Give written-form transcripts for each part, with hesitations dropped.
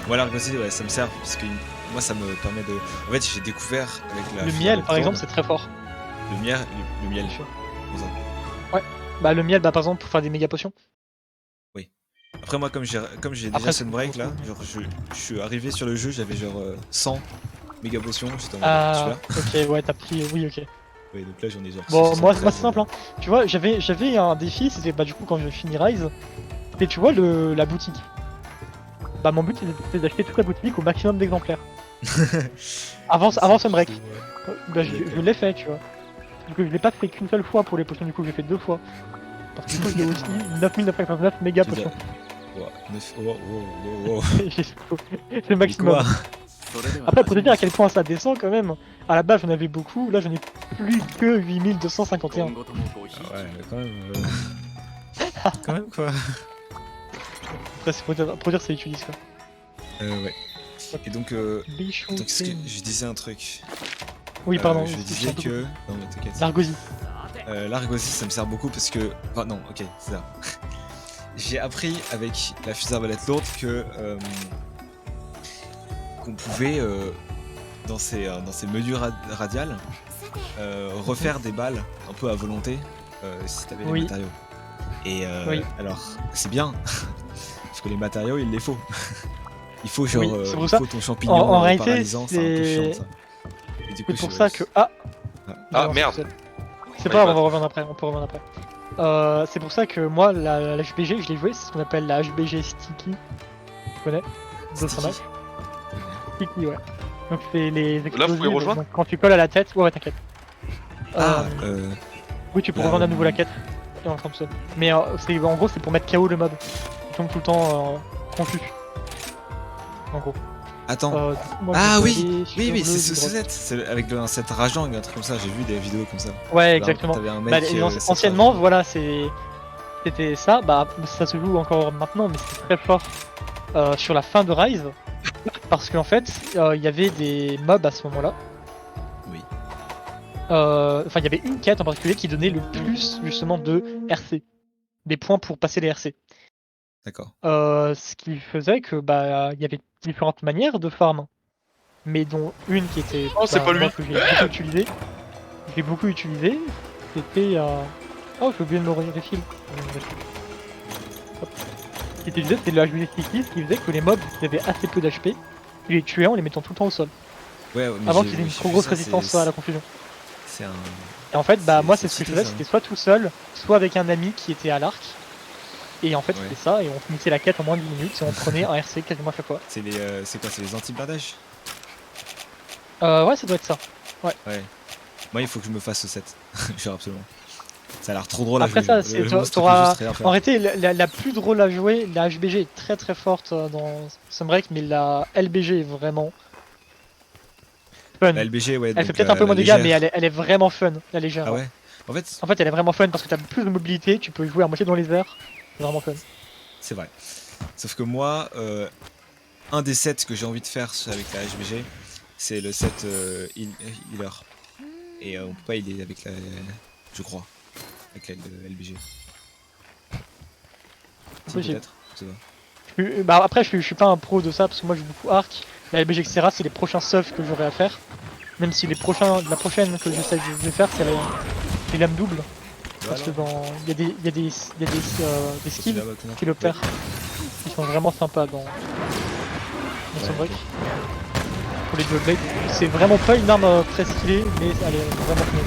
Moi l'argosy, ouais, ça me sert parce que moi ça me permet de. En fait, j'ai découvert avec la. Le fusée miel, à par exemple, tourne. c'est très fort. Le miel, le miel. Bien sûr. Comme ça. Ouais. Bah le miel, bah par exemple, pour faire des méga potions. Oui. Après moi, comme j'ai déjà Après, c'est Sunbreak là, beaucoup mieux. genre je suis arrivé sur le jeu, j'avais genre 100 méga potions, j'étais en mode Ah, celui-là. ok, ouais, t'as pris. Oui, ok. Ouais, donc là j'en ai genre Bon, moi 73. c'est simple, hein. Tu vois, j'avais un défi, c'était bah du coup quand je finis Rise, et tu vois la boutique. Bah mon but c'était d'acheter toute la boutique au maximum d'exemplaires. Avant Sunbreak. Bah je l'ai fait, tu vois. Du coup je l'ai pas fait qu'une seule fois pour les potions, du coup j'ai fait 2 fois. Parce que du coup j'ai aussi 9999 méga Je veux potions. dire, ouah, wow. C'est le Mais quoi? maximum. Après pour te dire à quel point ça descend quand même, à la base j'en avais beaucoup, là j'en ai plus que 8251. Ah ouais, mais quand même. Quand même quoi. Après c'est pour dire que ça utilise quoi. Ouais. Et donc, Bichou. attends, qu'est-ce que je disais un truc. Oui pardon, Je disais que. Non mais t'inquiète. L'argosie. L'argosy ça me sert beaucoup parce que. Enfin non, ok, c'est ça. J'ai appris avec la fusée arbalète lourde que qu'on pouvait dans ces mesures radiales refaire des balles un peu à volonté si t'avais les matériaux. Et alors c'est bien parce que les matériaux il les faut. Il faut genre il faut ton champignon en réalité, paralysant, c'est un peu chiant ça. Et du coup, c'est pour ça que Ah merde. C'est pas grave, on va revenir après, on peut revenir après. C'est pour ça que moi, la HBG, je l'ai joué, c'est ce qu'on appelle la HBG Sticky. Tu connais Sticky. Sticky, ouais. Donc c'est les explosives. Là, vous pouvez rejoindre quand tu colles à la tête, ouais, t'inquiète. Oui, tu peux rejoindre à nouveau la quête. Et on ça. Mais en gros, c'est pour mettre KO le mob. Il tombe tout le temps confus. En gros. Attends. Oui, c'est ce set. C'est avec un set rageant, un truc comme ça. J'ai vu des vidéos comme ça. Ouais, exactement. Un mec, anciennement, voilà, c'était ça. Bah, ça se joue encore maintenant, mais c'était très fort sur la fin de Rise. Parce qu'en fait, il y avait des mobs à ce moment-là. Oui. Enfin, il y avait une quête en particulier qui donnait le plus, justement, de RC. Des points pour passer les RC. D'accord. Ce qui faisait que bah il y avait différentes manières de farm, mais dont une qui était c'est pas lui. que j'ai beaucoup utilisé, c'était oh j'ai oublié de me refil. Ce qui était utilisé c'était le HBG Sticky, ce qui faisait que les mobs qui avaient assez peu d'HP, tu les tuais en les mettant tout le temps au sol. Ouais, avant qu'ils aient une trop grosse résistance à la confusion. Et en fait bah moi c'est ce que je faisais, c'était soit tout seul, soit avec un ami qui était à l'arc. Et en fait, c'était ça, et on finissait la quête en moins de 10 minutes, et on prenait un RC quasiment à chaque fois. C'est quoi, c'est les anti-blindage? Ouais, ça doit être ça. Ouais. Moi, il faut que je me fasse ce set. Genre absolument. Ça a l'air trop drôle à jouer. Après ça, t'auras. En réalité, la plus drôle à jouer, la HBG est très très forte dans Sunbreak, mais la LBG est vraiment fun. La LBG, ouais. Elle fait peut-être un peu moins de dégâts, mais elle est vraiment fun, la légère. Ah ouais. En fait, elle est vraiment fun parce que t'as plus de mobilité, tu peux jouer à moitié dans les airs. C'est vraiment fun. C'est vrai. Sauf que moi, un des sets que j'ai envie de faire avec la HBG, c'est le set healer. Et on peut pas healer avec la. Je crois. Avec la LBG. Si, peut-être. Bah après, je suis pas un pro de ça parce que moi je joue beaucoup arc. La LBG etc. c'est les prochains stuff que j'aurai à faire. Même si la prochaine que j'essaie de faire, c'est les lames doubles. Parce que il y a des skills qui le perdent. Ils sont vraiment sympas dans Sunbreak. Pour les dual blades. C'est vraiment pas une arme très stylée, mais elle est vraiment fun.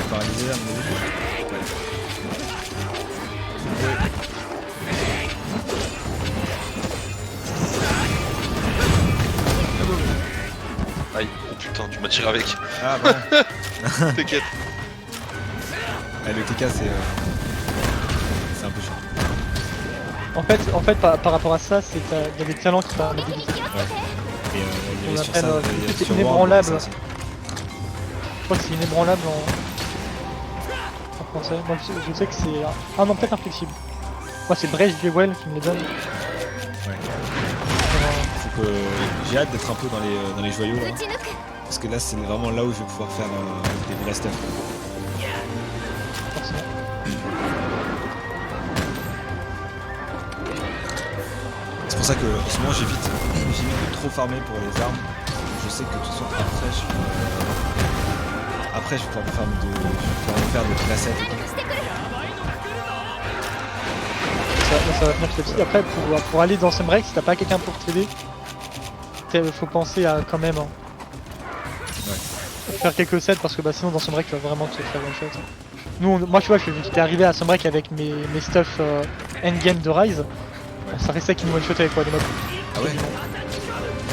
Paralysé à mon avis. Aïe, oh putain, tu m'as tiré avec. Ah bon. T'inquiète. Le TK c'est un peu chiant. En fait par rapport à ça, il y a des talents qui permettent d'éviter. Et on appelle c'est inébranlable. Je crois que c'est inébranlable en français. Moi je sais que c'est. Ah non, peut-être inflexible. Moi c'est Breach Jewel qui me les donne. Ouais. Faut que j'ai hâte d'être un peu dans les joyaux là. Parce que là c'est vraiment là où je vais pouvoir faire des vrais stuff. Forcément. C'est pour ça que en ce moment j'évite de trop farmer pour les armes. Je sais que de toute façon après je vais pouvoir me faire de vrais sets et tout. Ça va venir petit à petit. Après, pour aller dans Sunbreak, si t'as pas quelqu'un pour t'aider, faut penser à quand même faire quelques sets parce que bah, sinon dans Sunbreak tu vas vraiment te faire one shot. Moi tu vois, j'étais arrivé à Sunbreak avec mes stuff endgame de Rise. Ça restait qu'il me one shot avec quoi des mobs. Ah ouais.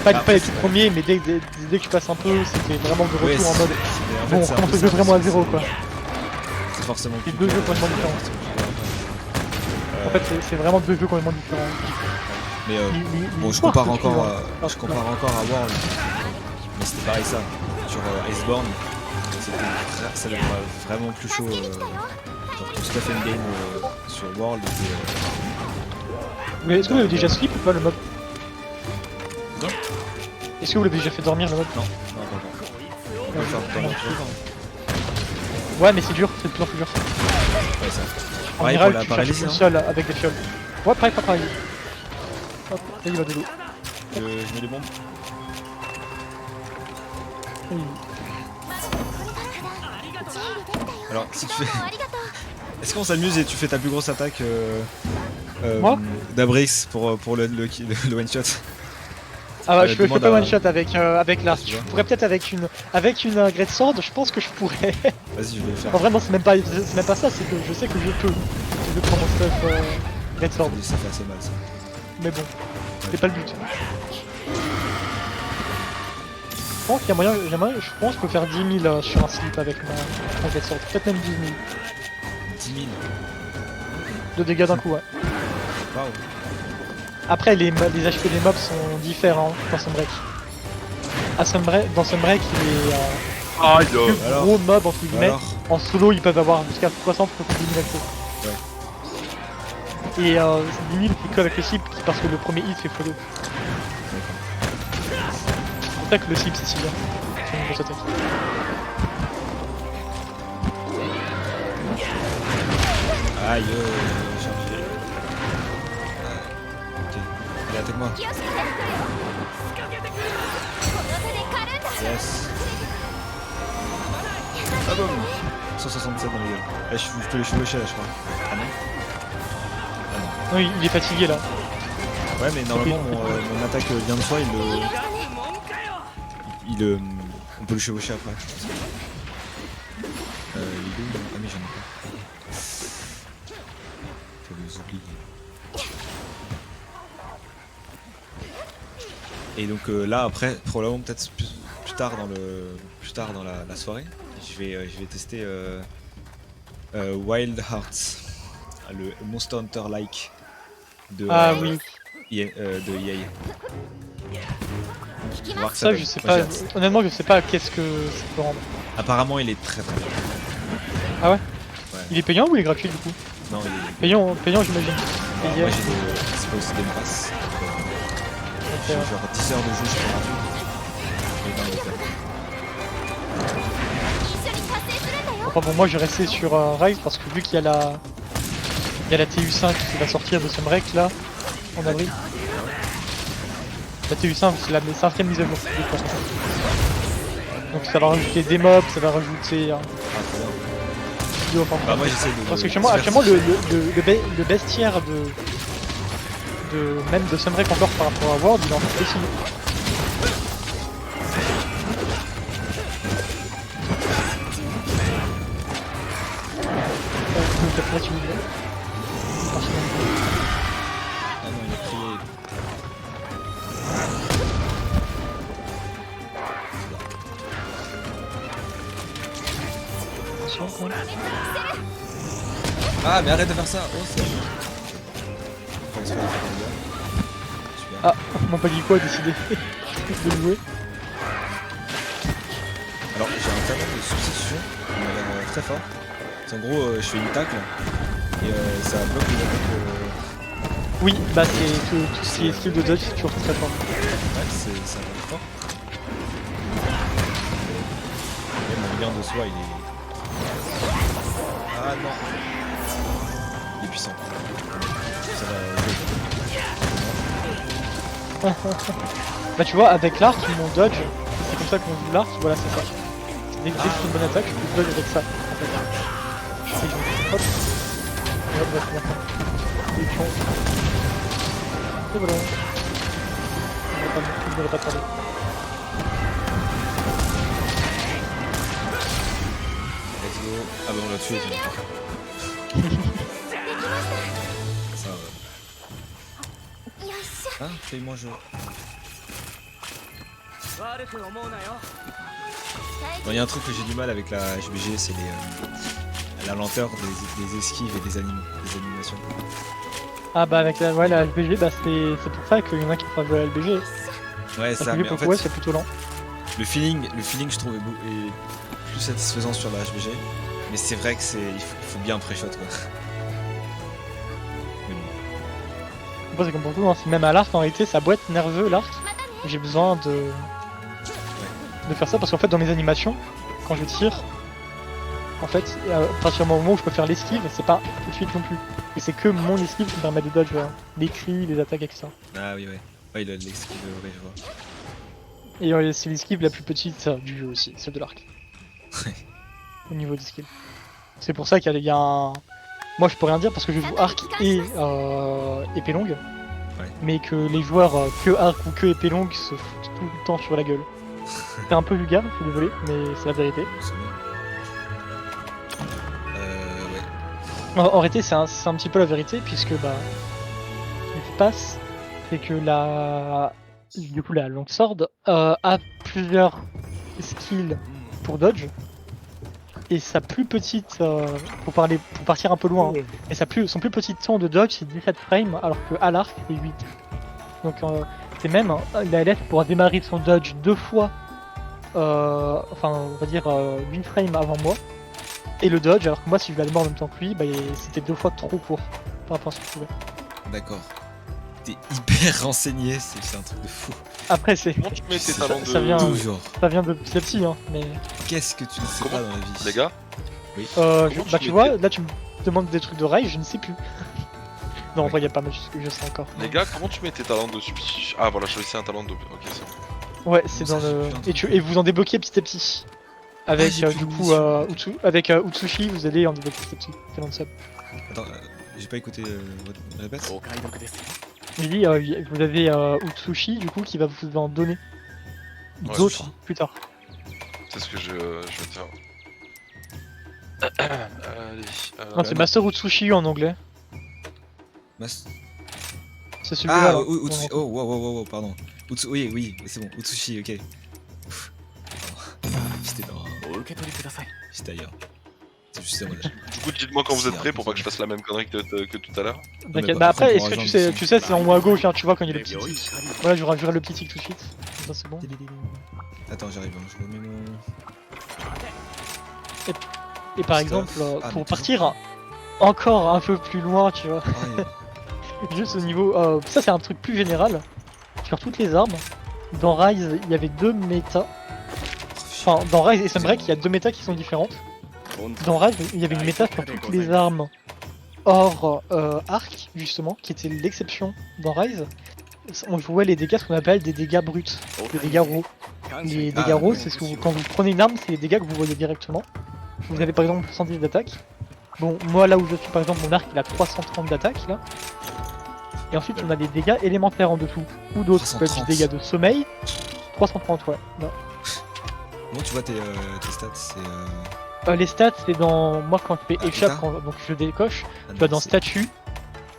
Pas les tout premiers, mais dès que tu passes un peu, c'était vraiment de retour en mode. Bon, on commence le jeu vraiment à zéro quoi. C'est forcément. C'est deux jeux complètement différents. En fait, c'est vraiment deux jeux complètement différents. Mais bon, je compare encore à World, mais c'était pareil ça. Sur Iceborne, ça devait être vraiment plus chaud. Genre tout stuff endgame sur World était. Mais est-ce que vous l'avez déjà sleep ou pas le mob? Non. Est-ce que vous l'avez déjà fait dormir le mob? Non, on peut faire dormir. Ouais, mais c'est dur, c'est de plus en plus dur. Ouais, ça. En général, tu cherches tout seul avec des fioles. Ouais, pareil. Hop, là il va de l'eau. Je mets des bombes. Alors, si tu fais. Est-ce qu'on s'amuse et tu fais ta plus grosse attaque d'Abrix pour le one shot? Ah bah je fais pas one shot avec l'arc. Je pourrais peut-être avec une Great Sword, je pense que je pourrais. Vas-y, je vais le faire. En vrai non, c'est même pas ça, c'est que je sais que je peux. Je vais prendre mon stuff Great Sword. Ça fait assez mal ça. Mais bon, c'est pas le but. Je pense qu'il y a moyen, je pense que je peux faire 10 000 sur un slip avec ma Great Sword. Peut-être même 10 000. 10 000 de dégâts d'un coup, ouais. Waouh. Après, les HP des mobs sont différents dans Sunbreak. Dans Sunbreak, les plus gros mobs, entre guillemets, en solo, ils peuvent avoir jusqu'à 60 ou 70 000 HP. Ouais. Et 10 000 c'est qu'avec le slip, parce que le premier hit fait follow. C'est pour ça que le slip c'est si bien. C'est une grosse attaque. Aïe, chargé. Ok, allez, attaque-moi. Yes. Ah bon 167 dans les gueules. Eh, je peux les chevaucher là, je crois. Ah non? Non, il est fatigué là. Ouais, mais normalement, mon attaque vient de soi, on peut le chevaucher après. Il est où? Ah, mais j'en ai pas. Faut les oublier. Et donc là, après, probablement peut-être plus tard dans la soirée, je vais tester Wild Hearts, le Monster Hunter like de EA. Ça je sais pas, honnêtement je sais pas qu'est-ce que ça peut rendre. Apparemment il est très bien. Ah ouais, il est payant ou il est gratuit du coup? Non, il est payant j'imagine. Moi c'est pas aussi Game Pass. J'ai genre 10 heures de jeu, je suis gratuit. Enfin bon, moi je vais rester sur Rise parce que vu qu'il y a la TU5 qui va sortir de Sunbreak là, en avril. La TU5 c'est la 5ème mise à jour. Donc ça va rajouter des mobs, ça va rajouter bah moi j'essaie de... Parce que actuellement le bestiaire même de Sunbreak encore par rapport à World, il est encore petit. Ah non, il a crié. Ah mais arrête de faire ça. Oh c'est... Ah, mon palico a décidé de jouer. Alors j'ai un talent de substitution, il m'a l'air très fort. En gros je fais une tacle et ça bloque les attaques Oui, bah c'est tout ce qui est skill de dodge, c'est toujours très fort. Ouais, ça va fort. Et mon lien de soi, il est... Ah non. Il est puissant. Ça va... Bah tu vois, avec l'arc, mon dodge, c'est comme ça qu'on joue l'arc, voilà c'est ça. Dès que je fais une bonne attaque, je peux dodge avec ça. En fait. Et je hop. Et hop, voilà, et puis et voilà. Je n'aurais pas parlé. Let's go. Ah bah on l'a tué. Ça va. Ah, fais-moi jouer. Il y a un truc que j'ai du mal avec la HBG, c'est la lenteur des esquives et des animations. Ah bah avec la LBG, bah c'est pour ça qu'il y en a qui préfèrent jouer à LBG. Ouais, ça, mais en fait, c'est plutôt lent. Le feeling je trouve est plus satisfaisant sur la HBG, mais c'est vrai que il faut bien pré-shot quoi. Mais bon. Après c'est comme pour tout, hein. Même à l'arc en réalité ça doit être nerveux l'arc. J'ai besoin de faire ça parce qu'en fait dans mes animations, quand je tire, en fait à partir du moment où je peux faire l'esquive, c'est pas tout de suite non plus. Et c'est que mon esquive qui me permet de dodge, voilà. Les cris, les attaques, etc. Ah oui ouais. Ouais, il a de l'esquive, ouais, je vois. Et c'est l'esquive la plus petite du jeu aussi, celle de l'arc. Au niveau d'esquive. C'est pour ça qu'il y a un... Moi je peux rien dire parce que je joue arc et épée longue. Ouais. Mais que les joueurs que arc ou que épée longue se foutent tout le temps sur la gueule. C'est un peu vulgaire, je suis désolé, mais c'est la vérité. Ouais. En réalité c'est un petit peu la vérité puisque bah... Ce qui se passe, c'est que du coup la longsword a plusieurs skills pour dodge. Et sa plus petite, pour partir un peu loin, et son plus petit temps de dodge c'est 17 frames alors que à l'arc c'est 8. Donc c'est même, la LF pourra démarrer son dodge 2 fois, enfin on va dire 8 frames avant moi. Et le dodge, alors que moi si je la démarre en même temps que lui, bah, c'était 2 fois trop court par rapport à ce que je pouvais. D'accord. T'es hyper renseigné, c'est un truc de fou. Après c'est... Comment tu mets tes talents de... ça vient de petit à petit, hein, mais... Qu'est-ce que tu ne sais pas dans la vie? Les gars? Oui. Bah tu vois, là tu me demandes des trucs de rail, je ne sais plus. Non, en vrai, y a pas mal que je sais encore. Les gars, comment tu mets tes talents de speech? Ah voilà, je choisissais un talent de... Ok, c'est bon. Ouais, c'est dans le... Et vous en débloquez petit à petit. Avec du coup, avec Utsushi, vous allez en débloquer petit à petit. Talent de sub. Attends, j'ai pas écouté votre répète. Je dis, vous avez Utsushi, du coup, qui va vous en donner d'autres plus tard. C'est ce que je vais faire. Allez, Non, c'est Master Utsushi en anglais. C'est celui-là. Ah, là. Oh, wow, pardon. Oui, c'est bon. Utsushi, ok. J'étais dans... J'étais ailleurs. C'est juste dommage. Du coup, dites-moi quand vous êtes prêts pour pas que je fasse la même connerie que tout à l'heure. Bah après, est-ce que tu sais, c'est en haut à gauche, hein, tu vois quand il y a le petit tic. Voilà, je verrai le petit tic tout de suite. Comme ça, c'est bon. Attends, j'arrive, je remets mon... Et par exemple, pour partir encore un peu plus loin, tu vois. Juste au niveau... ça, c'est un truc plus général. Sur toutes les armes, dans Rise, il y avait 2 méta. Enfin, dans Rise et Sunbreak, il y a 2 méta qui sont différentes. Dans Rise, il y avait une méta sur toutes les armes hors arc, justement, qui était l'exception dans Rise. On jouait les dégâts, ce qu'on appelle des dégâts bruts, des dégâts raw. Les dégâts raw, c'est quand vous prenez une arme, c'est les dégâts que vous voyez directement. Vous avez par exemple 110 d'attaque. Bon, moi là où je suis, par exemple, mon arc il a 330 d'attaque là. Et ensuite, on a des dégâts élémentaires en dessous, ou d'autres, ça peut être des dégâts de sommeil. 330, ouais. Non. Comment tu vois tes stats? Les stats, c'est dans... Moi, quand je fais échappe, donc je décoche, tu vas dans statut,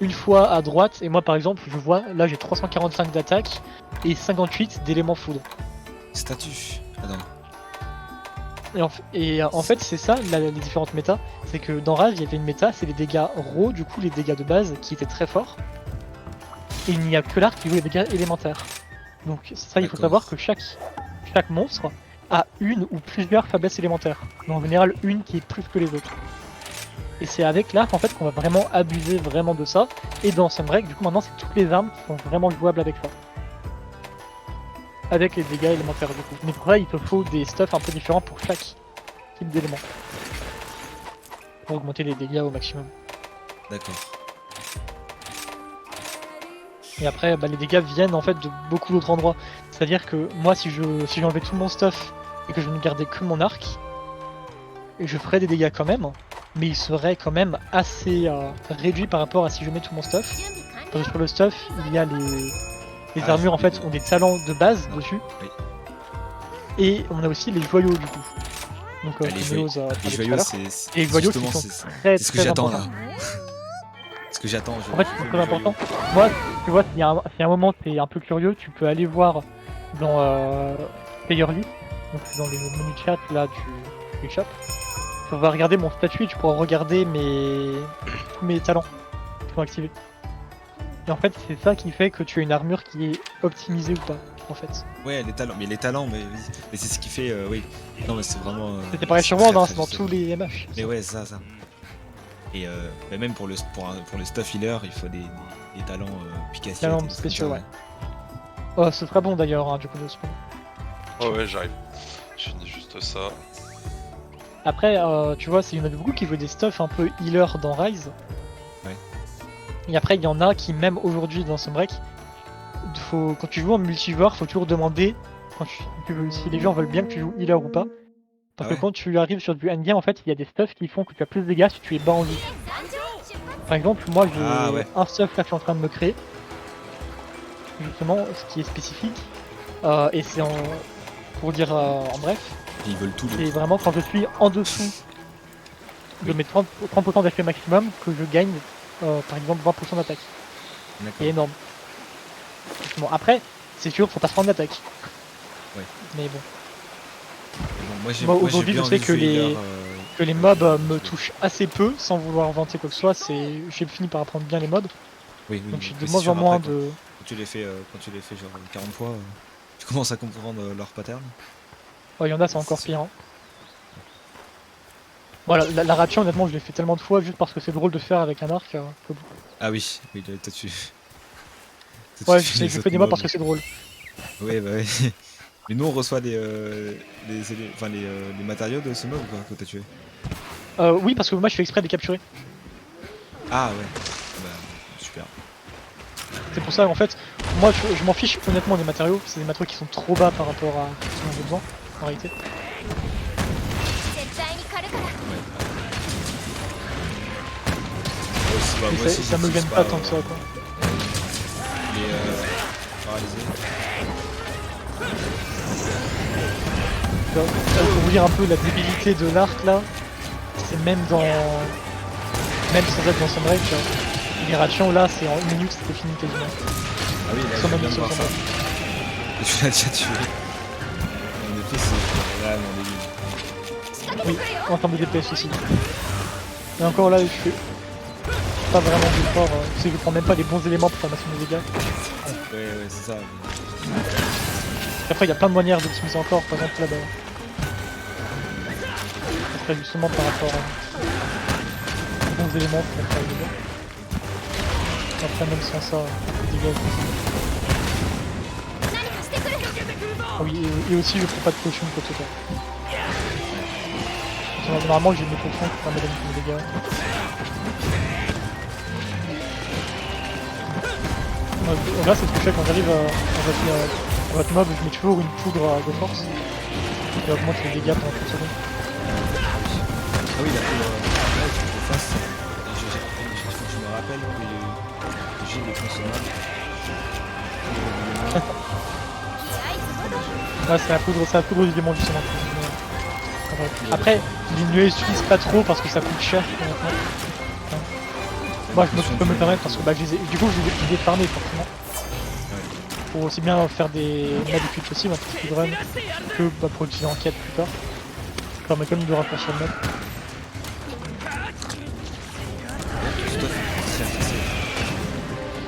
une fois à droite, et moi, par exemple, je vois, là, j'ai 345 d'attaque et 58 d'éléments foudre. Statut? Attends. Et en fait, c'est ça, les différentes méta, c'est que dans Rise, il y avait une méta, c'est les dégâts raw, du coup, les dégâts de base, qui étaient très forts. Et il n'y a que l'arc qui joue les dégâts élémentaires. Donc ça, il faut savoir que chaque monstre a une ou plusieurs faiblesses élémentaires. Mais en général, une qui est plus que les autres. Et c'est avec l'arc en fait qu'on va vraiment abuser vraiment de ça. Et dans Sunbreak, du coup maintenant c'est toutes les armes qui sont vraiment jouables avec ça. Avec les dégâts élémentaires du coup. Mais pour ça il te faut des stuffs un peu différents pour chaque type d'élément. Pour augmenter les dégâts au maximum. D'accord. Et après les dégâts viennent en fait de beaucoup d'autres endroits. C'est-à-dire que moi si j'enlevais tout mon stuff et que je ne gardais que mon arc, je ferais des dégâts quand même, mais ils seraient quand même assez réduits par rapport à si je mets tout mon stuff. Parce que sur le stuff, il y a les armures en fait ont des talents de base dessus. Oui. Et on a aussi les joyaux du coup. Donc les joyaux, et les joyaux qui sont très ce que j'attends là. importants. Ce que j'attends. En fait, c'est très important. Moi, tu vois, s'il y a un moment t'es un peu curieux, tu peux aller voir dans Player List, donc dans les menus chat là du shop. Tu vas regarder mon statut et tu pourras regarder tous mes talents qui sont activés. Et en fait, c'est ça qui fait que tu as une armure qui est optimisée ou pas, en fait. Ouais, les talents, mais c'est ce qui fait, oui. Non, mais c'est vraiment. C'était pareil sur World, hein, c'est dans tous les MH. Mais ouais, ça. Et même pour le stuff healer, il faut des talents Pikachu. Talents spéciaux, ouais. Oh, ce serait bon d'ailleurs, hein, du coup, de spawn. Oh ouais, j'arrive. Je finis juste ça. Après, tu vois, il y en a beaucoup qui veulent des stuffs un peu healer dans Rise. Ouais. Et après, il y en a qui, même aujourd'hui dans Sunbreak, quand tu joues en multijoueur, faut toujours demander si les gens veulent bien que tu joues healer ou pas. Parce que quand tu arrives sur du endgame, en fait, il y a des stuffs qui font que tu as plus de dégâts si tu es bas en vie. Par exemple, moi j'ai un stuff là que je suis en train de me créer. Justement, ce qui est spécifique. Et c'est pour dire en bref. Ils veulent tout. C'est vraiment quand je suis en dessous de mes 30% d'effet maximum que je gagne par exemple 20% d'attaque. C'est énorme. Bon, après, c'est sûr, faut pas se prendre d'attaque. Ouais. Mais bon. Moi aujourd'hui, je sais que les mobs me touchent assez peu sans vouloir vanter quoi que ce soit. J'ai fini par apprendre bien les modes. Oui, donc j'ai de moins en moins de. Quand tu les fais genre 40 fois, tu commences à comprendre leur pattern. Oh, il y en a, c'est encore pire. Hein. Voilà, la ratio, honnêtement, je l'ai fait tellement de fois juste parce que c'est drôle de faire avec un arc. Ah oui, toi tu. Ouais, je fais des mobs parce que c'est drôle. Ouais, bah ouais. Mais nous on reçoit les matériaux de ce mob ou quoi que t'as tué? Oui, parce que moi je fais exprès de les capturer. Ah ouais, bah super. C'est pour ça en fait, moi je m'en fiche honnêtement des matériaux, c'est des matériaux qui sont trop bas par rapport à ce qu'on a besoin en réalité. Ça me gagne pas tant que ça quoi. Pour vous dire un peu la débilité de l'arc là, c'est même sans être dans Sunbreak, les rations là c'est en 1 minute c'était fini quasiment. Ah oui, là, je viens de voir ça. Tu l'as déjà tué. En effet, c'est vraiment débile. Oui, en termes de DPS aussi. Et encore là, je fais pas vraiment d'effort, parce que je prends même pas les bons éléments pour faire maximum de dégâts. Ouais, c'est ça. Après, il y a plein de manières d'optimiser encore, par exemple là-bas. Ça serait justement par rapport aux bons éléments pour faire les dégâts. Après, même sans ça, les dégâts. Ah oui, et aussi je prends pas de potion quoi que ce soit. Normalement j'ai des potions qui permettent de des dégâts. Là c'est ce que je fais quand j'arrive à votre mob, je mets toujours une poudre de force qui augmente les dégâts pendant 30 secondes. Ah oui, la poudre de face, je me rappelle que j'ai des consommables. Ouais, c'est la poudre du démon justement. Après, ils ne l'utilisent pas trop parce que ça coûte cher. Moi, je peux me permettre parce que du coup, je les ai farmés forcément. Pour aussi bien faire des modes de culte aussi, un petit speedrun, que pour utiliser en quête plus tard. Ça permet quand même de raccourcir le mode.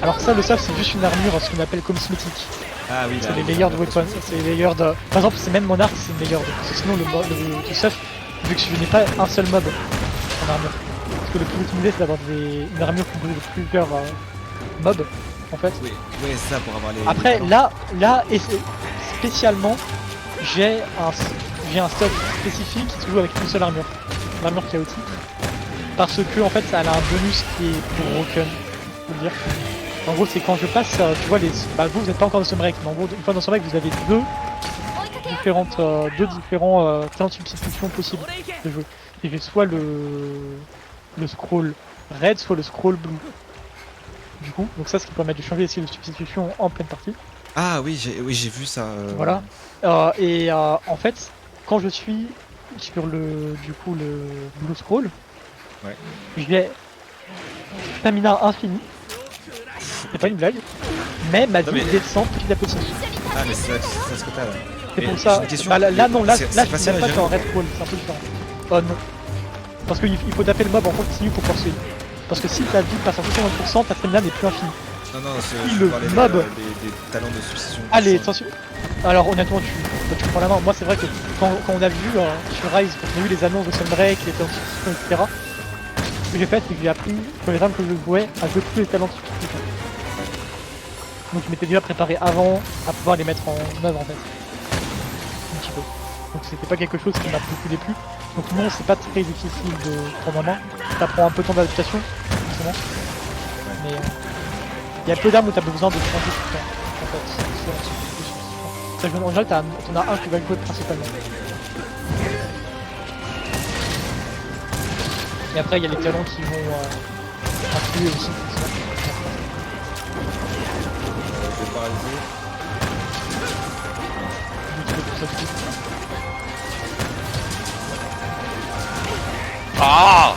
Alors ça, le stuff, c'est juste une armure, ce qu'on appelle cosmétique. Ah oui, c'est les layers de weapons, c'est les layers de... Par exemple, c'est même mon arc, c'est une layer de... Parce que sinon, le stuff, vu que je n'ai pas un seul mob en armure, que le plus optimisé c'est d'avoir une armure composée de plusieurs mobs en fait. Oui, c'est ça pour avoir les. Après les là et spécialement j'ai un stock spécifique qui se joue avec une seule armure. L'armure chaotique. Parce que en fait ça a un bonus qui est broken, faut le dire. En gros c'est quand je passe, tu vois vous n'êtes pas encore dans Sunbreak, mais en gros une fois dans Sunbreak vous avez deux différents talents de substitution possibles de jouer. Et j'ai soit le scroll red, soit le scroll blue. Du coup, donc ça ce qui permet de changer les styles de substitution en pleine partie. Ah oui, j'ai vu ça. Voilà. En fait, quand je suis sur le blue scroll, ouais. j'ai stamina infini. C'est pas une blague. Mais ma vie descend petit à petit. Ah mais c'est ce que t'as là. C'est pour ça. Là non, là je suis même pas sur un red scroll, c'est un peu différent. Oh non. Parce qu'il faut taper le mob en continu pour forcer. Parce que si ta vie passe en 60%, ta stamina n'est plus infinie. Non, si le mob des talents de substitution. Allez, attention. Alors honnêtement, tu prends la main. Moi, c'est vrai que quand on a vu sur Rise, quand on a vu les annonces de Sunbreak, les talents de substitution, etc., ce que j'ai fait, c'est que j'ai appris sur les armes que je jouais à jouer tous les talents de substitution. Donc je m'étais déjà préparé avant à pouvoir les mettre en œuvre en fait. Un petit peu. Donc c'était pas quelque chose qui m'a beaucoup déplu. Donc non, c'est pas très difficile de prendre en main. Ça prend un peu de temps d'adaptation, forcément. Mais il y a peu d'armes où tu as besoin de changer tout le temps. En fait, en général, t'en as un qui va le jouer principalement. Et après, il y a les talents qui vont influer aussi. Je vais paralyser. Ah!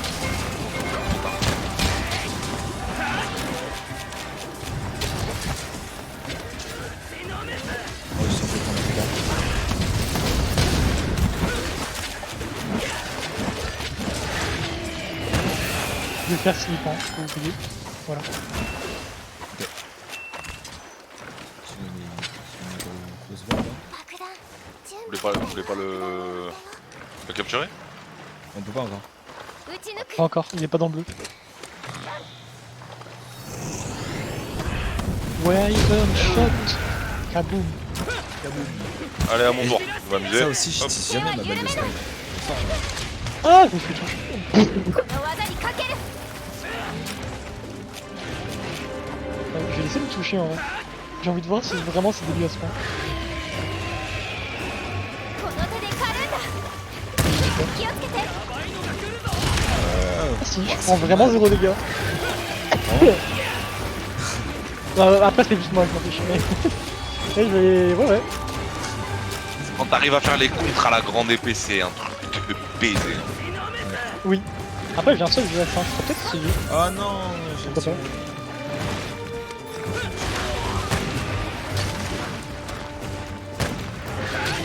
Je vais faire slip, hein, faut oublier. Voilà. Vous voulez pas le capturer? On peut pas encore. Pas encore, il est pas dans le bleu. Wyvern shot. Kaboom. Allez, à mon tour, on va m'amuser. Ça aussi, j'utilise jamais ma balle de snipe. Ah, je me suis touché. Je vais laisser me toucher en vrai. J'ai envie de voir si vraiment c'est dégueu à ce point. Ah si, je prends vraiment 0 dégâts. Après c'est juste moi, je m'en fais chier. Et je vais... Ouais. Quand t'arrives à faire les contres à la grande épée, c'est un truc de baiser. Oui. Après j'ai un seul jeu à 5, peut-être si j'ai... Oh non, j'ai pas.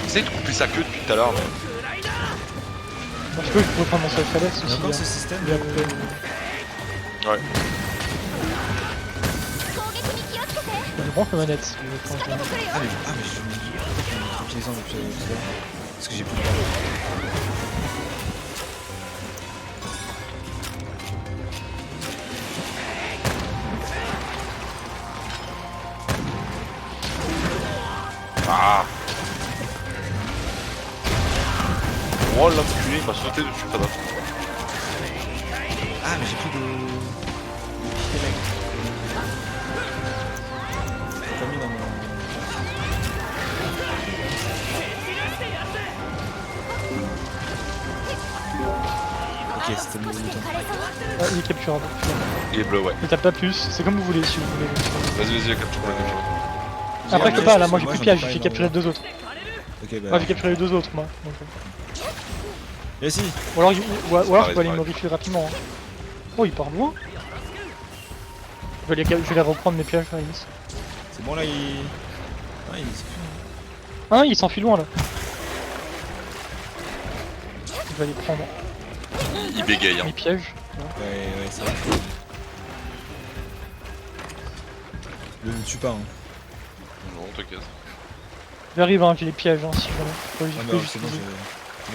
Essaye de couper sa queue depuis tout à l'heure. Je peux prendre mon seul falaise aussi. Encore ce système Ouais. Je branche la manette si je veux. Ah mais je me utilisant depuis tout à l'heure. Parce que j'ai plus de balles. Ah! Oh l'enculé, il m'a sauté dessus, ça va. Ah mais j'ai plus de... J'ai pas mis dans mon... Ok, c'était le bouton. Ah, il est capturable. Il est bleu, ouais. Ne tape pas plus, c'est comme vous voulez si vous voulez. Vas-y, capture-le. Après je peux pas, là moi j'ai plus de piège, j'ai capturé les deux autres. Ok, bah... Moi j'ai capturé les deux autres moi. Donc... Et si. Ou alors je peux aller me refiler rapidement. Hein. Oh il part loin. Je vais les reprendre mes pièges, Iris. C'est bon là, il... Ah, Hein, il s'enfuit loin là. Je vais aller prendre Il bégaye, hein. mes pièges. Ouais, ça va. Le tue pas, hein. Non, t'inquiète. J'arrive, hein, j'ai les pièges, hein, si jamais. Ah bah c'est bon,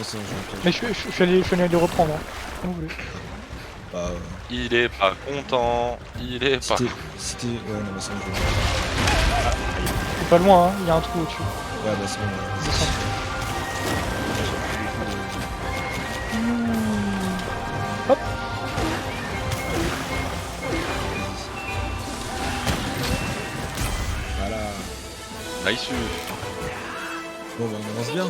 c'est bon, Mais je suis allé les reprendre, hein. Comme vous voulez. Bah Bah, Il est pas content. Il est pas. C'était. Ouais, non, mais c'est bon. C'est pas loin, hein, il y a un trou au-dessus. Ouais, bah c'est bon. Hop. Voilà. Nice. Bon, bah on avance bien.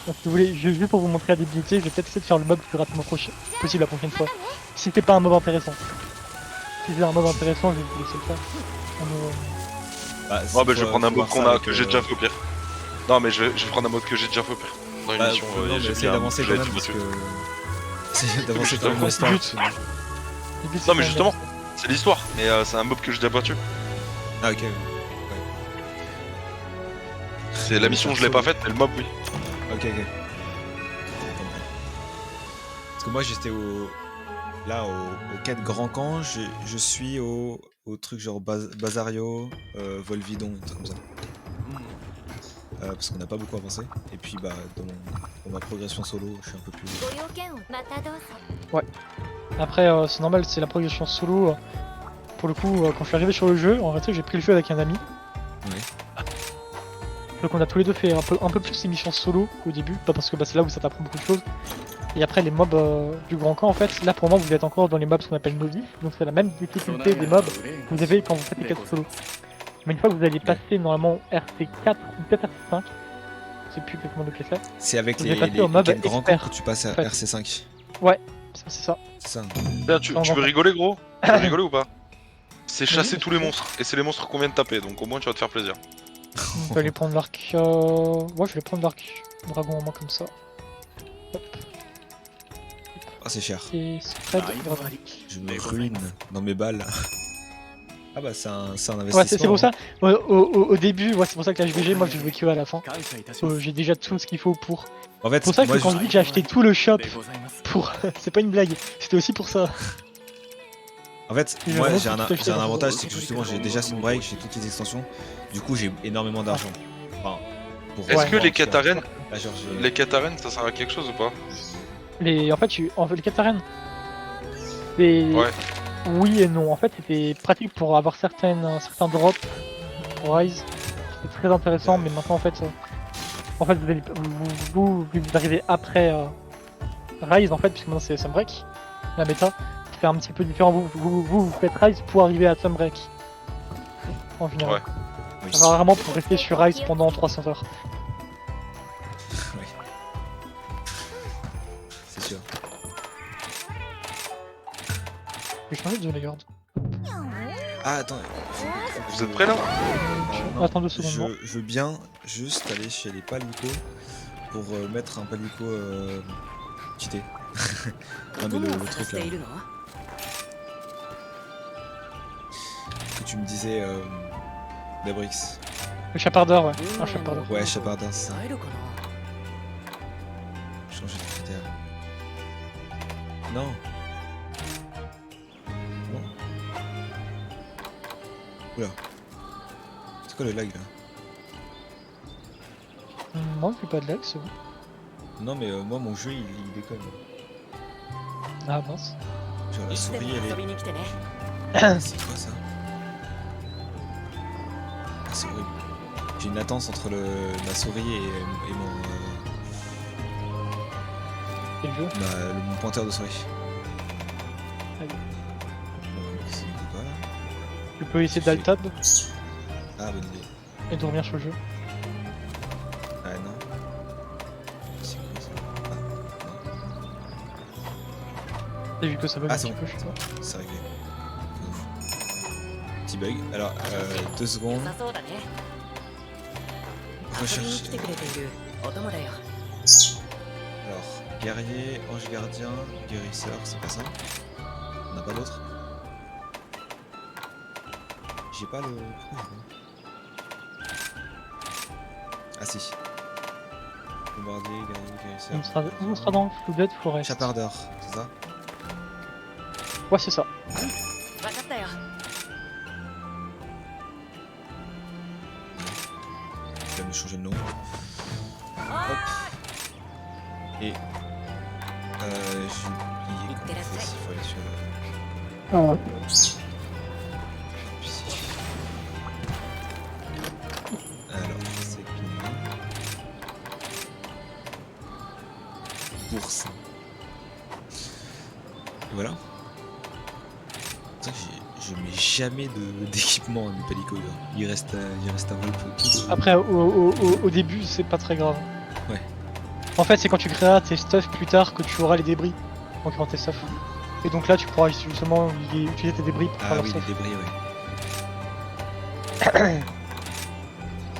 Donc, si vous voulez, juste pour vous montrer la débilité, je vais peut-être essayer de faire le mob le plus rapidement possible la prochaine fois. Si c'est pas un mob intéressant. Si c'est un mob intéressant, je vais vous laisser le faire. Bah, Oh, bah je vais prendre un mode que j'ai déjà fait au pire. Non, mais je vais prendre un mode que j'ai déjà fait au pire. Dans une mission, j'ai essayé d'avancer quand même parce que. Essayez d'avancer quand même l'histoire. Non, mais justement, c'est l'histoire, mais c'est un mob que j'ai déjà battu. Ah, ok. C'est la mission, je l'ai pas faite, mais le mob, oui. Ok. Parce que moi j'étais là au quai de Grand Camp, je suis au truc genre Basario, Volvidon, un truc comme ça. Parce qu'on n'a pas beaucoup avancé. Et puis bah dans ma progression solo, je suis un peu plus. Ouais. Après c'est normal, c'est la progression solo. Pour le coup, quand je suis arrivé sur le jeu, en réalité j'ai pris le jeu avec un ami. Ouais. Donc on a tous les deux fait un peu plus les missions solo au début, pas parce que bah, c'est là où ça t'apprend beaucoup de choses. Et après les mobs du grand camp en fait, là pour moi vous êtes encore dans les mobs qu'on appelle novices, donc c'est la même difficulté des mobs que vous avez quand vous faites les quêtes solo. Mais une fois que vous allez passer normalement RC4 ou peut-être RC5, je sais plus exactement de quel c'est. C'est avec Vous les allez passer au mob quais de Grand Camp expert, que tu passes à en fait. RC5. Ouais, c'est ça. C'est ça. Là, tu veux rigoler, gros? Tu veux rigoler ou pas? C'est chasser Oui, tous les monstres, et c'est les monstres qu'on vient de taper, donc au moins tu vas te faire plaisir. On va aller prendre l'arc. Ouais, je vais prendre l'arc dragon en main comme ça. Hop. Ah, c'est cher. Et spread dragon. Je me ruine dans mes balles. Ah bah c'est un investissement. Ouais, c'est pour ça. Au début, ouais, c'est pour ça que la HBG, moi je jouais que à la fin. J'ai déjà tout ce qu'il faut pour. En fait, C'est pour ça que moi, quand je dis que j'ai acheté tout le shop pour. C'est pas une blague, c'était aussi pour ça. En fait, Et moi vraiment, j'ai tout acheté un dans avantage, le- c'est que justement j'ai déjà Sunbreak, j'ai toutes les extensions. Du coup, j'ai énormément d'argent. Enfin, pour Est-ce que moi, les en tout cas. Katarènes, Là, genre, j'ai- les Katarènes, ça sert à quelque chose ou pas? En fait, les Katarènes. C'est. Ouais. Oui et non. En fait, c'était pratique pour avoir certains drops pour Rise. C'était très intéressant, mais maintenant, en fait, vous arrivez après Rise, en fait, puisque maintenant c'est Sunbreak, la méta. C'est un petit peu différent. Vous faites Rise pour arriver à Sunbreak. En général. Ouais. Oui. Enfin, vraiment pour rester sur Rise pendant 300 heures. Oui. C'est sûr. Je vais changer de Lagarde. Ah, attends. Vous êtes prêts là? Non, Attends 2 secondes. je veux bien juste aller chez les Palico pour mettre un Palico cheaté. Non, mais le truc là. Que tu me disais, Dabrix. Le chapardeur, ouais. Un chapardeur. Ouais, Shepardin, c'est ça. Changer de critère. Non. Non. Oula. C'est quoi le lag là? Non, c'est pas de lag, c'est bon. Non mais moi mon jeu il déconne. Ah mince. Genre la souris elle est... C'est quoi ça? Ah, c'est horrible. J'ai une latence entre ma souris et mon... C'est le jeu. mon pointeur de souris. Ah oui. Donc, c'est quoi là? Tu peux essayer d'alt-tab Ah, bonne idée. et de revenir sur le jeu. Ah non. C'est quoi ça? Ah, non. T'as vu que ça bug Ah, un c'est petit bon. peu, je sais pas. C'est réglé. Petit bug. Alors, 2 secondes. Recherche. Alors, guerrier, ange gardien, guérisseur, c'est pas ça? On n'a pas d'autre? J'ai pas le... Ah si. Bombardier, guerrier, guérisseur. On sera dans Flooded Forest. Chapardeur, c'est ça? Ouais, c'est ça. Je vais me changer de nom. Hop. Et... J'ai oublié comment on fait s'il faut aller sur le... Ah. Alors, c'est fini. Bourse. Et voilà. Je mets jamais d'équipement en Palico. Il reste un vol pour tout. Après, au début, c'est pas très grave. Ouais. En fait, c'est quand tu créeras tes stuff plus tard que tu auras les débris en créant tes stuff. Et donc là, tu pourras justement utiliser tes débris pour faire Ah leur oui, stuff. les débris, ouais.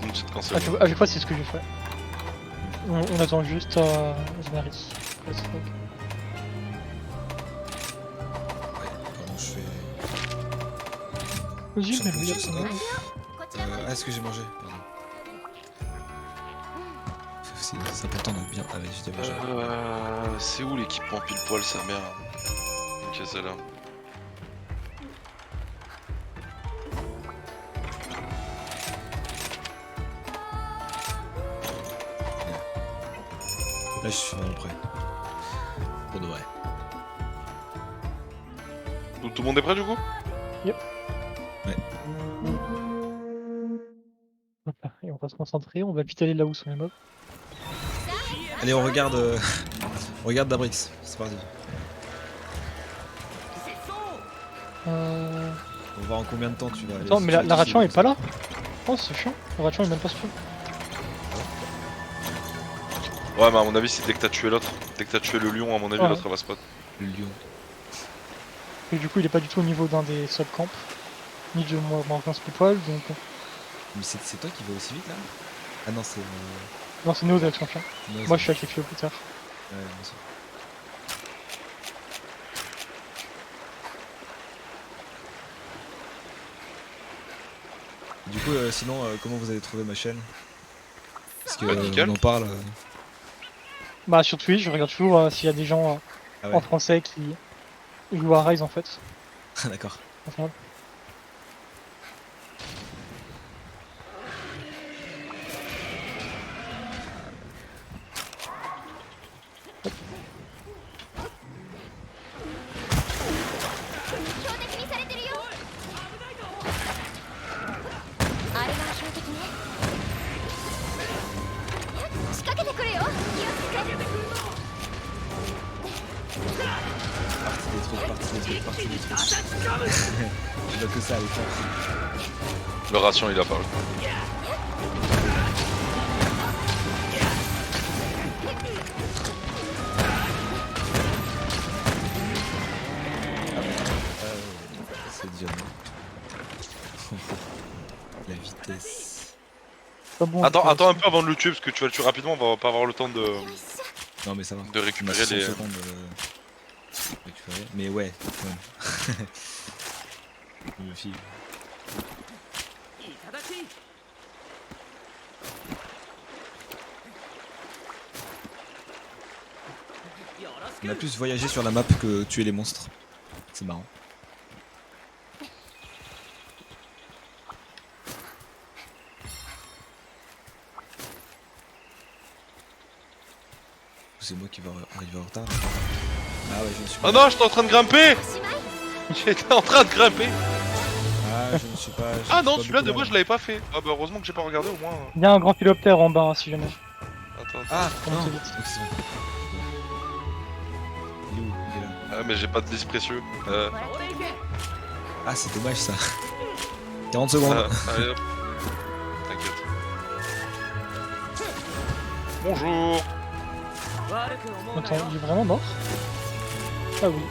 Une petite À cancel. chaque fois, c'est ce que j'ai fait. On attend juste Zmari. Ouais, comment je fais... Vas-y, Je mais suis en lui, pause, après, hop. Ah, est-ce que j'ai mangé? Pardon. C'est important de bien... Ah ouais, j'ai déjà mangé. C'est où l'équipement pile poil sa mère? Ok, celle-là. Là, je suis vraiment prêt. Pour de vrai. Tout le monde est prêt du coup? Et on va se concentrer, on va vite aller là où sont les mobs. Allez, on regarde... on regarde Dabrix. C'est parti. On va voir en combien de temps tu vas aller... Attends, mais la Ratchan est pas là? Oh, c'est chiant. La Ratchan est même pas spawn. Ouais, mais à mon avis, c'est dès que t'as tué l'autre. Dès que t'as tué le lion, à mon avis, Ouais. l'autre va spawn. Le lion. Et du coup, il est pas du tout au niveau d'un des subcamps. Ni de moi, Morgan Speedwall, donc. Mais c'est toi qui vas aussi vite là? Ah non, c'est... Non, c'est Néo avec son chien. Nose. Moi, je suis avec les filles plus tard. Ouais, moi aussi. Du coup, sinon, comment vous avez trouvé ma chaîne? Parce que nickel. on en parle... Bah, sur Twitch, je regarde toujours s'il y a des gens Ah en ouais, français qui jouent à Rise en fait. d'accord. Enfin, partie des trucs. Je vois que ça à l'écran. Le ration, il a parlé. C'est dur. La vitesse. pas bon. Attends un peu avant de le tuer parce que tu vas le tuer rapidement, on va pas avoir le temps de Non mais ça va. récupérer On a 60 les... secondes de récupérer. Mais ouais, quand même. Je me fie. On a plus voyagé sur la map que tuer les monstres. C'est marrant. C'est moi qui va arriver en retard. Ah ouais, je me suis pas... Oh non, j'étais en train de grimper. J'étais en train de grimper. Ah, je ne suis pas... Ah non, celui-là de moi je l'avais pas fait. Ah bah heureusement que j'ai pas regardé au moins. Il y a un grand philoptère en bas hein, si jamais. Attends. Ah, Comment non. c'est vite. Ok, c'est bon. Il est où? Il est là. Ah mais j'ai pas de lys précieux. Ah, c'est dommage ça. 40 secondes. Allez hop. T'inquiète. Bonjour. Attends, il est vraiment mort? Ah oui.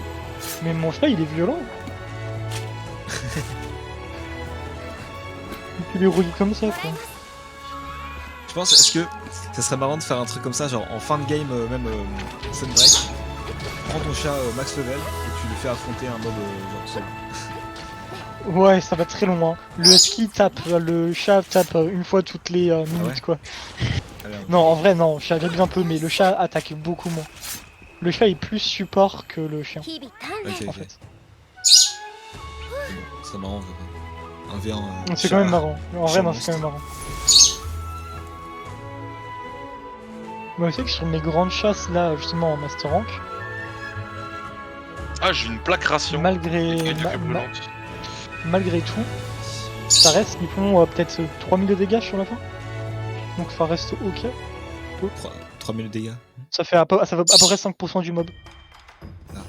Mais mon chat il est violent. Il est rouillé comme ça quoi. Je pense, est-ce que ça serait marrant de faire un truc comme ça, genre en fin de game, même Sunbreak, prends ton chat max level et tu le fais affronter un mob genre seul. Ouais, ça va très loin. Le husky tape, le chat tape une fois toutes les minutes ouais quoi. Alors, Non, en vrai non, le chat j'abuse un peu, mais le chat attaque beaucoup moins. Le chat est plus support que le chien ok, en ok. fait. C'est marrant, un V1. C'est quand même marrant. En vrai chat non, c'est quand même marrant. Moi aussi que sur mes grandes chasses là justement en master rank, Ah, j'ai une plaque ration. malgré tout, ça reste, ils font peut-être 3000 de dégâts sur la fin. Donc ça reste ok. 3000 de dégâts. Ça fait à peu près 5% du mob. Ah.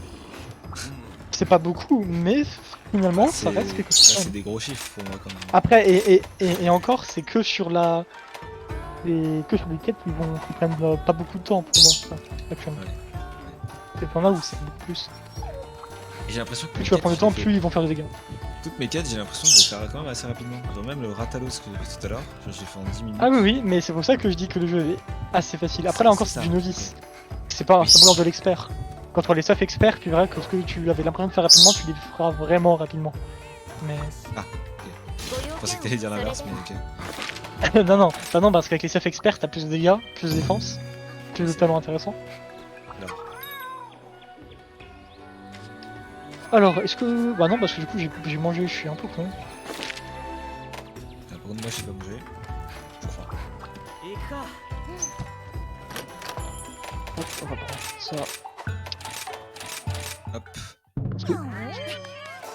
C'est pas beaucoup, mais finalement Ah, ça reste quelque ça, chose. c'est des gros chiffres pour moi quand même. Après, et encore, c'est que sur la. Que sur les quêtes qui prennent pas beaucoup de temps pour moi, ça, actuellement. Ouais. C'est pas là où c'est beaucoup plus. Et j'ai l'impression que Plus tu vas prendre du temps, plus ils vont faire des dégâts. toutes mes quêtes, j'ai l'impression de les faire quand même assez rapidement. Genre même le Ratalos que j'ai fait tout à l'heure, j'ai fait en 10 minutes. Ah oui, mais c'est pour ça que je dis que le jeu est assez facile. Après, là encore, C'est c'est ça. du novice. C'est pas simplement de l'expert. Quand tu vois les stuff experts, tu verras que ce que tu avais l'impression de faire rapidement, tu les feras vraiment rapidement. Mais. Je pensais que t'allais dire l'inverse, mais ok. non, parce qu'avec les stuff experts, t'as plus de dégâts, plus de défense, plus de talents intéressants. Alors, est-ce que. Bah non, parce que du coup, j'ai mangé, je suis un peu con. Par contre, moi je sais pas bouger. Je crois. Hop, on va prendre ça. Hop.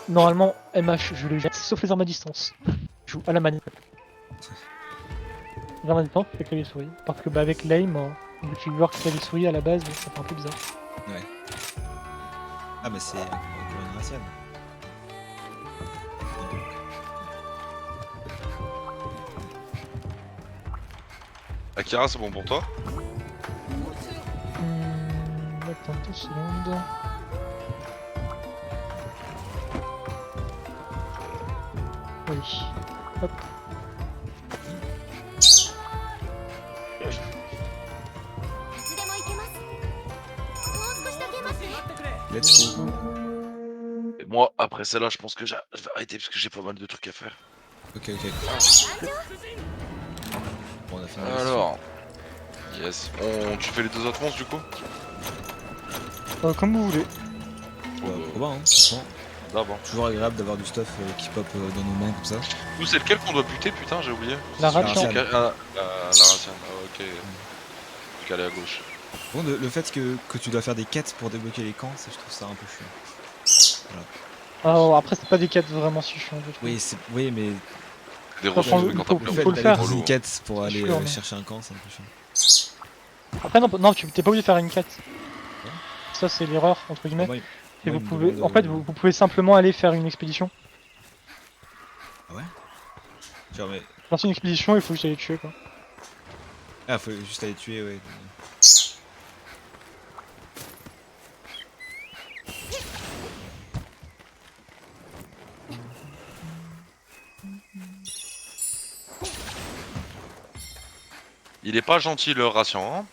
Normalement, MH, je le jette, sauf les armes à distance. Je joue à la manette. Les armes à distance, c'est clavier souris. Parce que bah, avec l'aim, vu que tu vois que clavier souris à la base, ça fait un peu bizarre. Ouais. Ah, mais c'est encore une raciale. Akira, c'est bon pour toi? Attends 2 secondes. Oui. Hop. Let's go. Et moi, après celle-là, je pense que je vais arrêter parce que j'ai pas mal de trucs à faire. Ok. Bon, on a fait un Alors. Yes. Tu fais les deux autres monstres du coup? Comme vous voulez. Trop bien, hein, franchement. D'abord. Toujours agréable d'avoir du stuff qui pop dans nos mains comme ça. Nous, c'est lequel qu'on doit buter? Putain, j'ai oublié. La Raciale. ration. La Ratienne. Ah, ok. Faut qu'aller à gauche. Bon, le fait que tu dois faire des quêtes pour débloquer les camps, je trouve ça un peu chiant. Alors après, c'est pas des quêtes vraiment si chiantes. je trouve. Oui, mais Des Franchement, ressources, mais quand t'as faut- plus le de fait faut le d'aller faire. dans relou. une quête pour C'est aller sûr, mais- chercher un camp, c'est un peu chiant. Après, non, tu t'es pas obligé de faire une quête. Ça, c'est l'erreur, entre guillemets. Moi, Et moi, vous il me pouvez, demande, en fait, vous pouvez simplement aller faire une expédition. Ah ouais? Genre, mais. Lancer une expédition, il faut juste aller tuer, quoi. Ah, faut juste aller tuer, ouais. Il est pas gentil le ration, hein?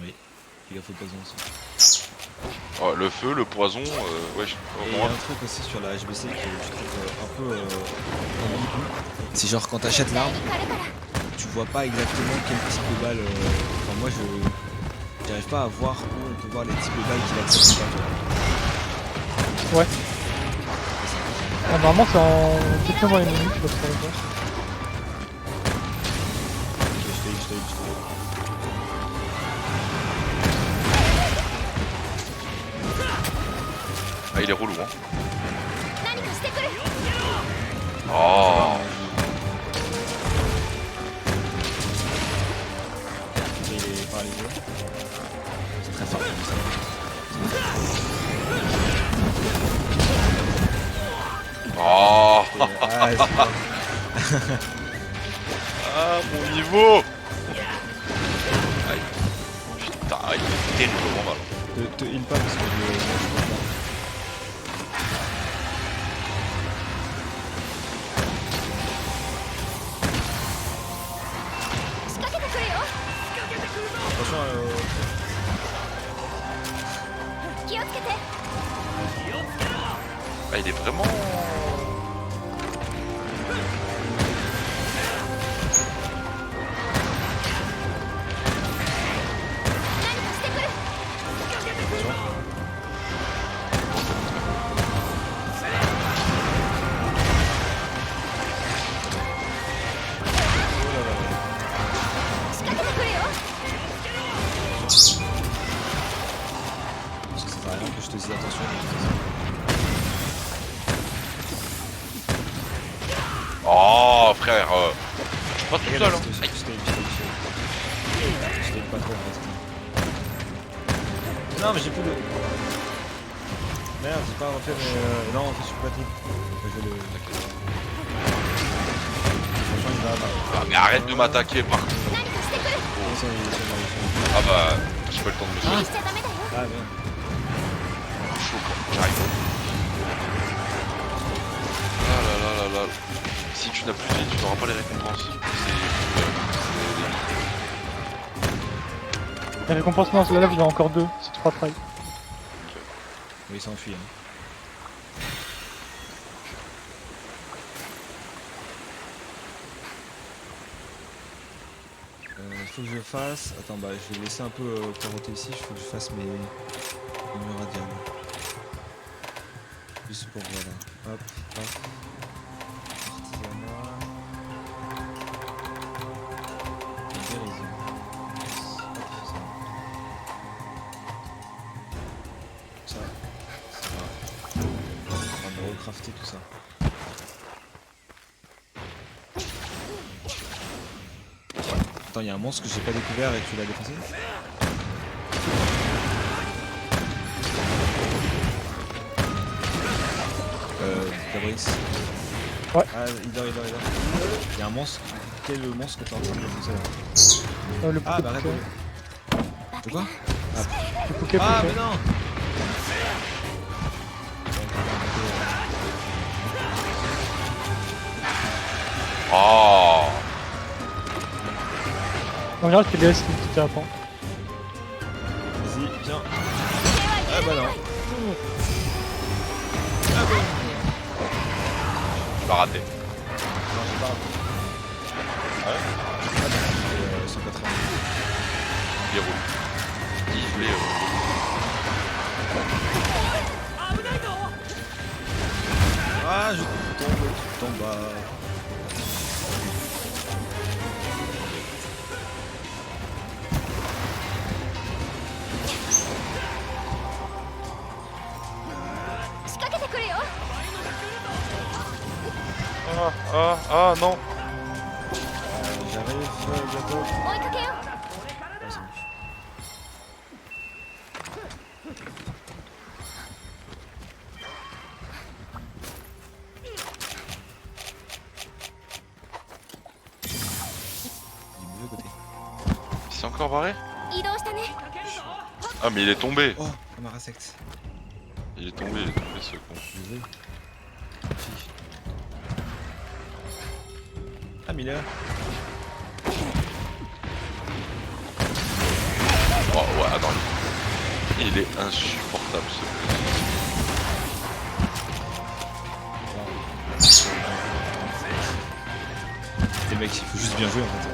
Fais gaffe au poison aussi. Oh, le feu, le poison, ouais. Et il y a un truc aussi sur la HBC que je trouve un peu ambigu. C'est genre quand t'achètes l'arme, tu vois pas exactement quel type de balle. Enfin, moi j'arrive pas à voir où on peut voir les types de balles qu'il accepte pas. Ouais. Ah, normalement, c'est en quelques mois et demi, tu vas te faire voir. Je t'ai eu. Ah, il est relou, hein. Oh. Il est paralysé. C'est très fort comme ça. Oh. Ah, c'est bon. Ah, mon niveau. Aïe. Putain, il est terriblement mal. Te heal pas parce que je attention Ah, il est vraiment... frère, je suis pas tout seul, hein. Aïe. Je t'aide pas trop, presque. Non, mais j'ai plus de... Merde, j'ai pas refait mes... Non, en fait, je suis pas trip. Je vais le... Franchement, il va... Ah, mais arrête de m'attaquer par contre. Ah bah, j'ai pas le temps de me soigner. Ah merde. Chaud quoi, j'arrive. Ah là là là là. Si tu n'as plus de vie, tu n'auras pas les récompenses. La récompense, non, là vous en avez encore 2, c'est 3 tries. Oui, il s'enfuit. Hein. Il faut que je fasse... Attends, bah je vais laisser un peu carotter ici, il faut que je fasse mes murs radiales. Juste pour voilà. Hop, hop. Artisanat. Guérison. Ça. Ça va. On va me recrafter tout ça. Attends, il y a un monstre que j'ai pas découvert et tu l'as défoncé? Fabrice. Ouais. Ah, il dort. Il y a un monstre. Quel est le monstre que t'es en train de défoncer là? Le Ah, bah arrête. De quoi? Le Poké. Ah, mais non! Oh. En général, c'est DS qui me quittait avant. Vas-y, viens. Ah bah non. Tu l'as raté. Non, j'ai pas raté. Ouais. Ah bah, 180. Il roule. Il voulait. Ah, je tombe bas. Ah non. J'arrive bientôt. Ah, c'est bon. Du mauvais côté. Il s'est encore barré? Ah mais il est tombé. Oh, un Marasect. Il est tombé ce con. Je veux. Ah, mais il est là. Oh ouais, attends. Il est insupportable ce con. Et mec, il faut juste bien jouer en fait.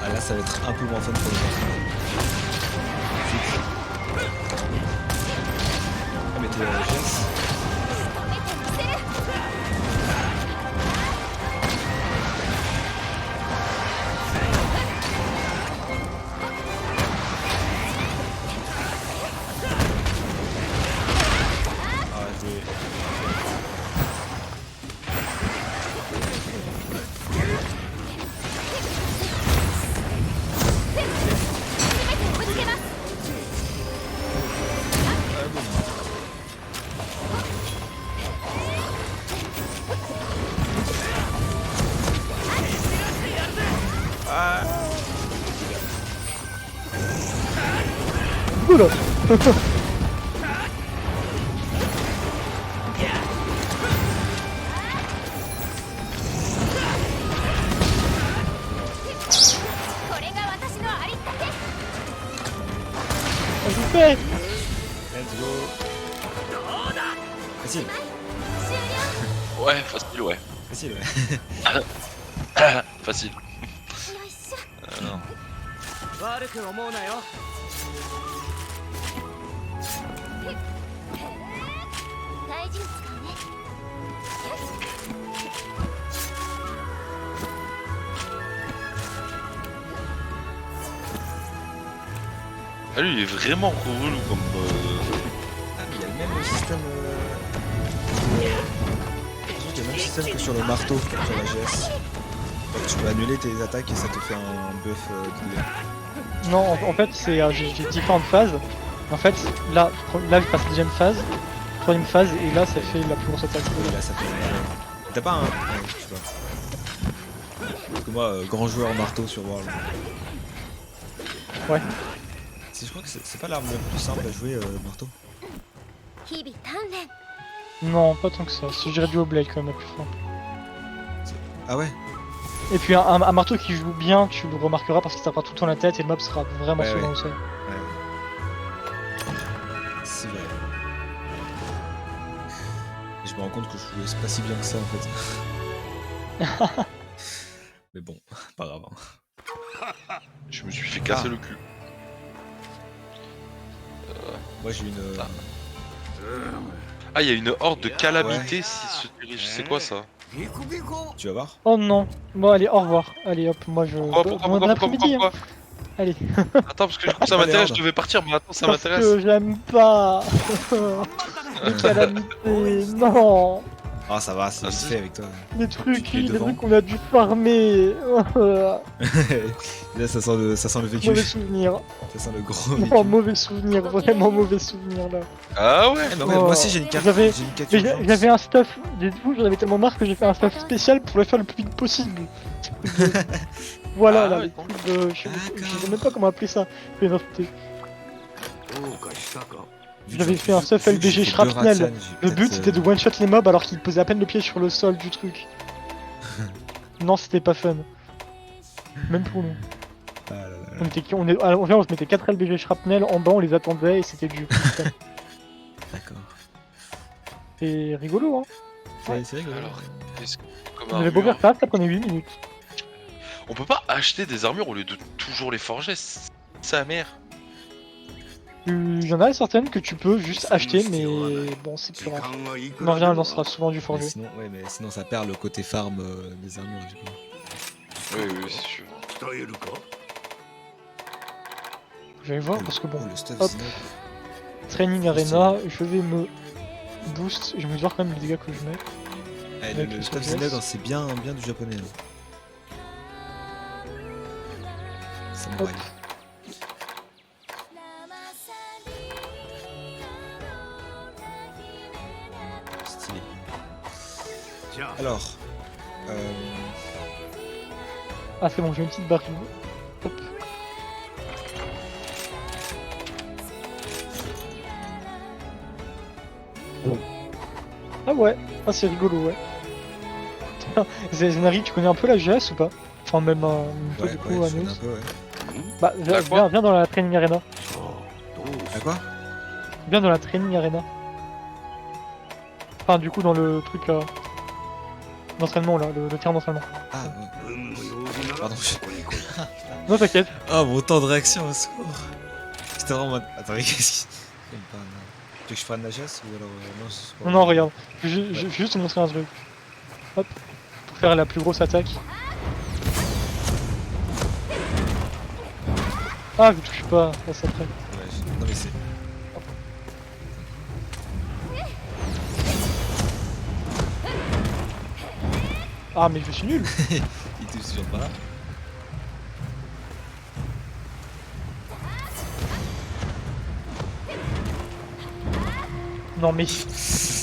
Ah là, ça va être un peu moins fun pour le moment. Ah mais t'es GS. Ah, je vais... Oula. Fait. Let's go. Facile. Ouais, facile, ouais. Facile, ouais. Facile. Non. 悪く思うなよ。大事に使うね。Ah lui il est vraiment relou comme... Ah, mais il y a le même système. Il y a le même système que sur le marteau, sur la GS. Donc, tu peux annuler tes attaques et ça te fait un buff de dégâts. Non, en fait, c'est j'ai différentes phases. En fait, là je passe la deuxième phase, troisième phase, et là ça fait la plus grosse attaque. Et là, ça fait. T'as pas un. Ouais, je sais pas. Parce que moi, grand joueur marteau sur World. Ouais. Je crois que c'est pas l'arme la plus simple à jouer, marteau. 日々鍛錬 Non, pas tant que ça. Je dirais du Blade quand même la plus fort. Ah ouais? Et puis un marteau qui joue bien, tu le remarqueras parce qu'il tapera tout le temps la tête et le mob sera vraiment Ouais, souvent ouais. au sol. Ouais. C'est vrai. Et je me rends compte que je jouais pas si bien que ça en fait. Mais bon, pas grave. Hein. Je me suis fait casser le cul. Moi j'ai une. Ah il y a une horde de calamités si se dirige, c'est quoi ça? Tu vas voir? Oh non. Bon allez, au revoir. Allez hop, moi je... Pourquoi, Bon après-midi, hein. Allez. Attends parce que du coup ça m'intéresse, je devais partir mais attends ça Parce m'intéresse. que j'aime pas. Les calamités, non. Ah ça va, c'est Ah, vite si. fait avec toi. Les trucs, es les devant. trucs qu'on a dû farmer. Là ça sent le vécu. Mauvais souvenir. Ça sent le gros vécu. Non, mauvais souvenir, vraiment mauvais souvenir là. Ah ouais. Eh, mais moi aussi j'ai une carte. J'avais- J'ai une carte Mais urgence. j'avais un stuff, dites-vous, j'en avais tellement marre que j'ai fait un stuff spécial pour le faire le plus vite possible. Voilà, Ah là, ouais, les trucs de... Je sais même pas comment appeler ça. Mais non, c'était- Vu j'avais que- fait un vu- stuff vu que j'ai LBG fait shrapnel. deux Ratian, j'ai Le but peut-être, c'était de one-shot les mobs alors qu'ils posaient à peine le pied sur le sol du truc. Non, c'était pas fun. Même pour nous. Ah là là là. On se mettait 4 LBG shrapnel en bas, on les attendait et c'était du fun. D'accord. C'est rigolo, hein. C'est rigolo. Alors, qu'est-ce que comme On avait beau armure faire ça prenait 8 minutes. On peut pas acheter des armures au lieu de toujours les forger, sa mère. Il y en a certaines que tu peux juste acheter, mais bon, c'est plus rare. Mais en général, on sera souvent du Mais forgé. sinon, ouais, mais sinon ça perd le côté farm des armures du coup. Oui, oui, c'est sûr. Je vais voir parce que bon, Oh, le stuff hop. Zinok. Training Arena, je vais me boost, je vais voir quand même les dégâts que je mets. Eh, Avec le le stuff sagesse. Zinok, c'est bien du japonais. Samouraï. Stylé. Alors, Ah c'est bon, j'ai une petite barre. Hop. Ah ouais, ah c'est rigolo, ouais. Zenari, tu connais un peu la GS ou pas? Enfin même un peu ouais, du coup ouais, à je connais nous. un peu, ouais. Bah viens dans la Training Arena. À quoi? Viens dans la Training Arena. Enfin du coup dans le truc d'entraînement là, le terrain d'entraînement. Ah, ouais. Pardon. Non t'inquiète. Ah, mon temps de réaction au secours. J'étais vraiment en mode. Attends, mais qu'est-ce qu'il. Tu veux que je prenne la chasse ou alors. Non, c'est pas- Non regarde, je vais juste te montrer un truc. Hop. Pour faire la plus grosse attaque. Ah je touche pas, ça après. Ouais, non, mais c'est. Ah mais je suis nul. Il te suffit pas là. Non mais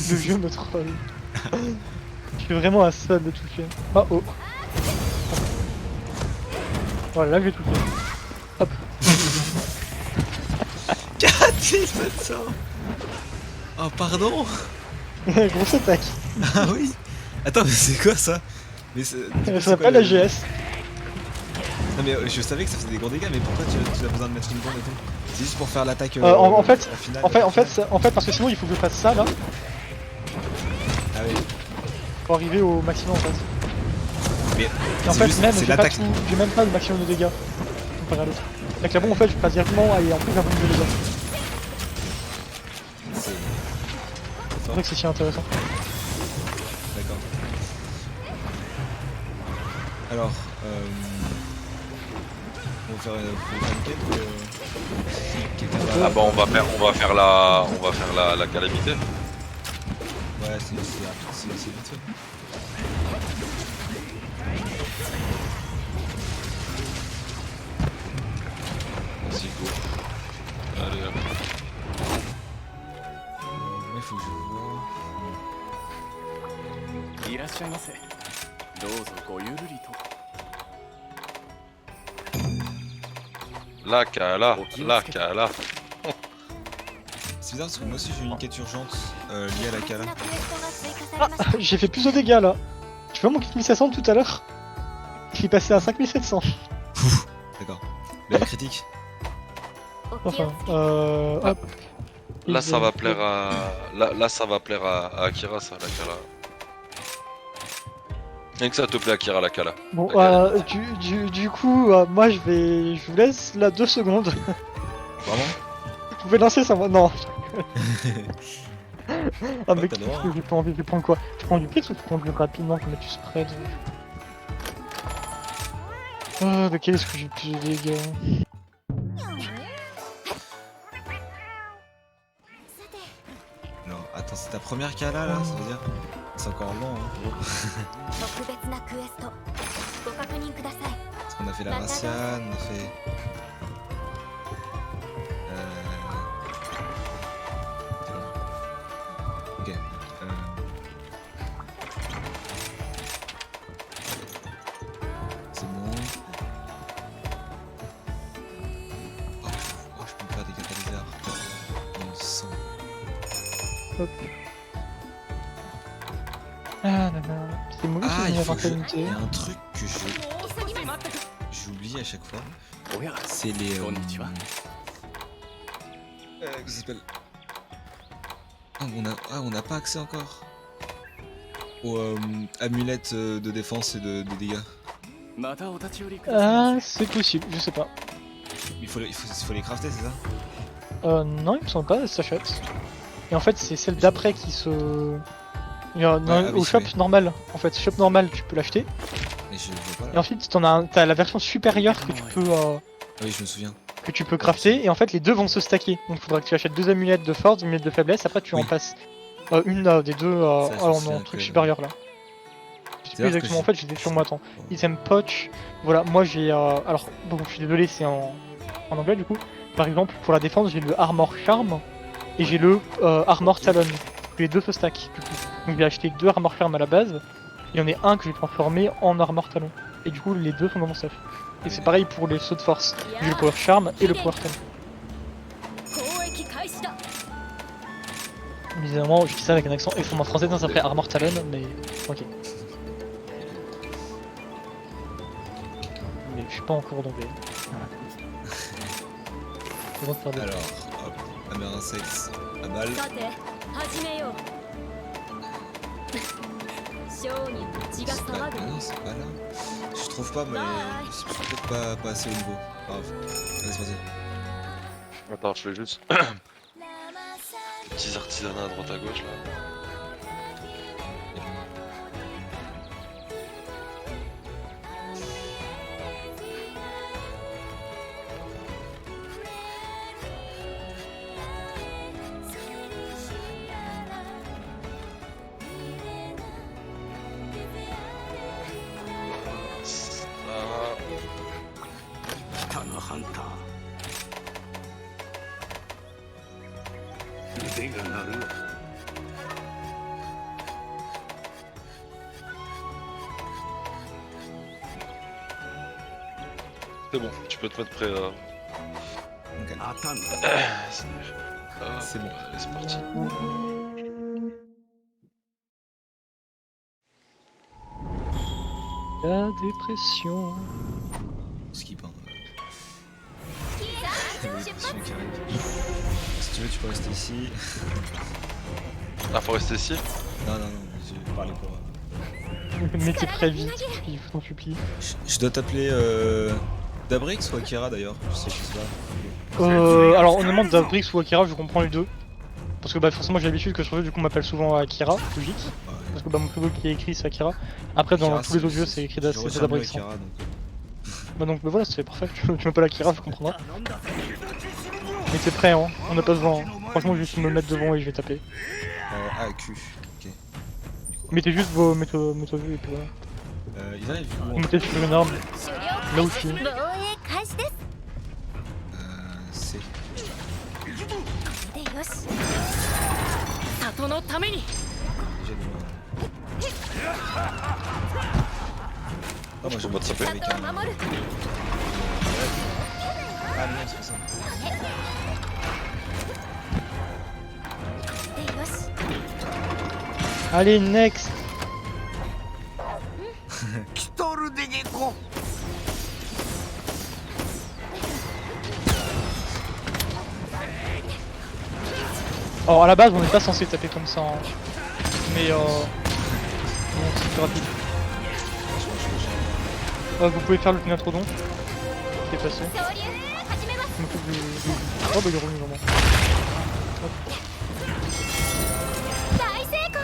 le jeu me troll. Je suis vraiment à ça de toucher. Ah oh. Voilà, là je vais toucher. Hop. 4700. Oh, pardon. Grosse attaque. Ah oui. Attends, mais c'est quoi ça? Mais c'est. Ça s'appelle la GS. Non, mais je savais que ça faisait des gros dégâts, mais pourquoi tu as besoin de mettre une bombe et tout? C'est juste pour faire l'attaque. En fait, finale, en fait, parce que sinon il faut que je fasse ça là Ah oui. pour arriver au maximum en fait. Mais Et en c'est fait, juste- même c'est j'ai pas l'attaque. tout, j'ai même pas le maximum de dégâts comparé à l'autre. Avec la bombe en fait, je passe directement et en plus j'ai un peu de dégâts. C'est C'est vrai que c'est si intéressant. D'accord. Alors, On va faire une quête ou Ah bah on va faire la calamité. Ouais, c'est vite fait. Vas-y go. Allez hop. Il faut que je vois. いらっしゃいませどうぞごゆるりと La Kala. C'est bizarre parce que moi aussi j'ai eu une quête urgente liée à la Kala. クエストが追加されました J'ai fait plus de dégâts là. Tu vois mon 4500 tout à l'heure? Il est passé à 5700. D'accord. La critique. お気を Enfin, つけて hop. Là ça va plaire à. Là ça va plaire à Akira ça, la Kala. Et que ça te plaît Akira la Kala. Bon, Ok. du coup, moi je vous laisse là 2 secondes. Vraiment? Vous pouvez lancer ça, moi. Non. Ah, mais t'as le droit, qu'est-ce que j'ai pas envie de prendre quoi? Je prends du pix ou je prends du rapidement pour mettre du spread? Ah, de quel est-ce que j'ai plus de dégâts? さて Non, attends, c'est ta première Kala là, ça veut dire? C'est encore long, hein. 特別なクエストご確認ください Parce qu'on a fait la Martian, on a fait. Ok. C'est bon. Oh, je peux faire des catalyseurs. Dans le sang. Hop. Ah, non, non. C'est mauvais Ah, souvenir il faut que je... mentalité. Il y a un truc que 急ぎます j'oublie à chaque fois. おや C'est les. こんにちは Comment ça s'appelle? On n'a pas accès encore aux amulettes de défense et de dégâts. またお立ち寄りください Ah, c'est possible, je sais pas. Il faut les crafter, c'est ça? Non, il me semble pas, elles s'achètent. Et en fait, c'est celle d'après qui se. Il y a- non, ah oui, au shop c'est normal, en fait, shop normal, tu peux l'acheter. Mais je vois pas Et là. ensuite, t'as la version supérieure que tu peux. Ah oui, je me souviens. Que tu peux crafter, et en fait les deux vont se stacker. Donc il faudra que tu achètes 2 amulettes de force, 2 amulettes de faiblesse, après tu en Oui. passes une des deux Ça, je me en souviens truc que- supérieur là. Je sais plus C'est-à-dire que exactement, en fait j'étais sur moi, attends. Item Poach, voilà, moi j'ai. Alors, bon, je suis désolé, c'est en anglais du coup. Par exemple, pour la défense, j'ai le Armor Charm et j'ai le Armor Talon. Les deux se stack du coup. Donc j'ai acheté 2 Armor Charm à la base, il y en a un que j'ai transformé en Armor Talon. Et du coup, les deux sont dans mon stuff. Et c'est pareil pour les sauts de force. J'ai le Power Charm et le Power Talon. 交易開始だ Bizarrement, je dis ça avec un accent extrêmement français, ça ferait Armor Talon, mais ok. Mais je suis pas encore dans des. Voilà. Faut faire des- Alors, hop, Hammer Insects à balle. さて始めよう商人の血が C'est pas... 騒 Ah ぐ non, c'est pas là. Je trouve pas, mais c'est peut-être pas assez au niveau. Grave. Allez, c'est parti. Attends, je fais juste des petits artisanats à droite à gauche là. Ça... 北のハンター腕が鳴るな C'est bon, tu peux te mettre prêt à... Ok. 当たんな C'est bon. Allez, c'est parti. La dépression. Skip, hein. La dépression qui arrive. Si tu veux, tu peux rester ici. Ah, faut rester ici? Non, non, non, j'ai parlé pour. Mais t'es très vite, je t'en supplie. Je dois t'appeler Dabrix ou Akira d'ailleurs? Je sais pas. Alors honnêtement, Dabrix ou Akira, je comprends les deux. Parce que bah forcément j'ai l'habitude que sur le jeu, du coup on m'appelle souvent Akira, logique. Ouais. Parce que bah mon pseudo qui est écrit c'est Akira. Après dans Akira, tous les autres c'est- jeux c'est écrit je c'est ressemble à Dabrix. Akira, donc. Bah donc bah voilà, c'est parfait, tu m'as pas la Kira, je comprendrai. Mais t'es prêt hein, on a pas besoin. Hein. Franchement, je vais juste me mettre devant et je vais taper. Ah, Q. Ok. Mettez juste vos métaux et puis voilà. Ils arrivent où Vous mettez sur une arme, 終了 là où je suis. 防衛開始です C'est. でよし里のために Déjà de loin. Ah, moi Faut je pas te saper. avec 里 un. を守る Ah, non, c'est pas ça. でよし Allez, next. 来とるでげこ Alors à la base, on n'est pas censé taper comme ça, hein. Mais bon, c'est plus rapide. Vous pouvez faire le Pinatrodon qui est passé. 潮流始めます Je m'occupe du- Oh bah il est revenu vraiment. 大成功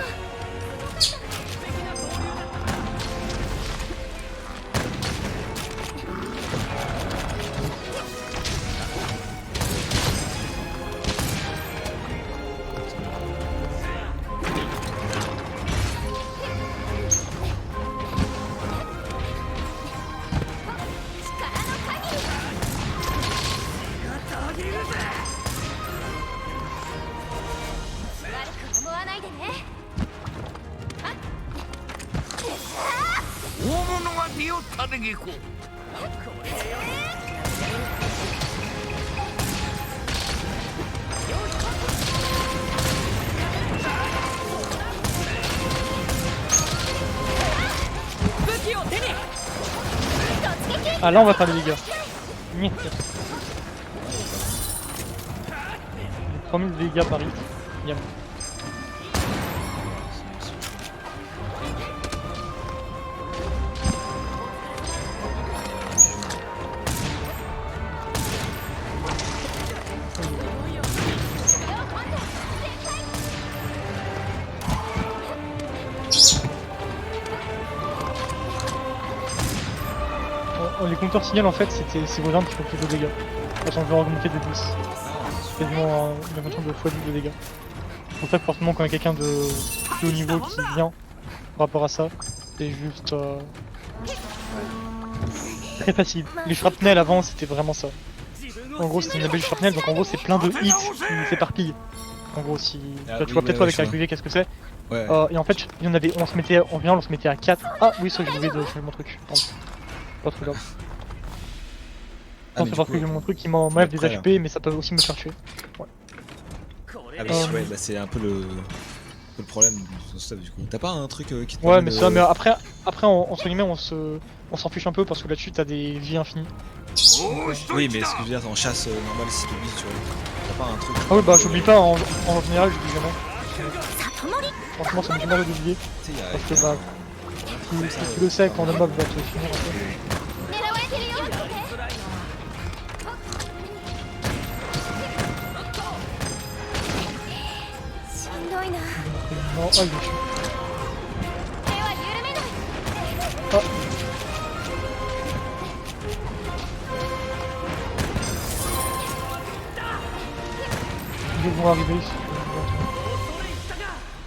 悪く思わないでね大物が出よったでげこ 武器を手に Ah là on va faire les dégâts. J'ai promis des dégâts par hit. Yam. Les compteurs signal en fait c'est vos armes qui font plus de dégâts. Parce qu'on veut augmenter de 10. Quasiment une augmentation de x10 de dégâts. C'est pour ça que forcément quand il y a quelqu'un de plus haut niveau qui vient par rapport à ça, c'est juste très facile. Les shrapnel avant c'était vraiment ça. En gros c'était une abeille shrapnel donc en gros c'est plein de hits qui s'éparpillent. En gros si Ah, tu oui, vois peut-être ouais, toi avec je la vois. QV qu'est-ce que c'est. Ouais. Et en fait il y en avait, on se mettait en général on se mettait à 4. Ah oui ça j'ai oublié de changer mon truc. Pardon. Pas trop grave. Ah, Non mais c'est du parce coup, que j'ai mon truc qui m'enlève des après, HP mais ça peut aussi me faire tuer. Ah bah, ouais, bah c'est un peu le problème de ton stuff du coup. T'as pas un truc qui te Ouais permet mais de- ça mais après entre guillemets on s'en fiche un peu parce que là-dessus t'as des vies infinies. Oui, mais ce que je veux dire, en chasse normale, si t'oublies, tu vois. T'as pas un truc. Ah oui bah j'oublie pas en général j'oublie jamais. 里守り Franchement ça me fait mal d'oublier. Tu sais, y a. Parce que bah tu le sais quand le mob va te finir un peu. 狙われてるよしんどいな Non, ah il est chiant. 手は緩めない Ils vont arriver ici.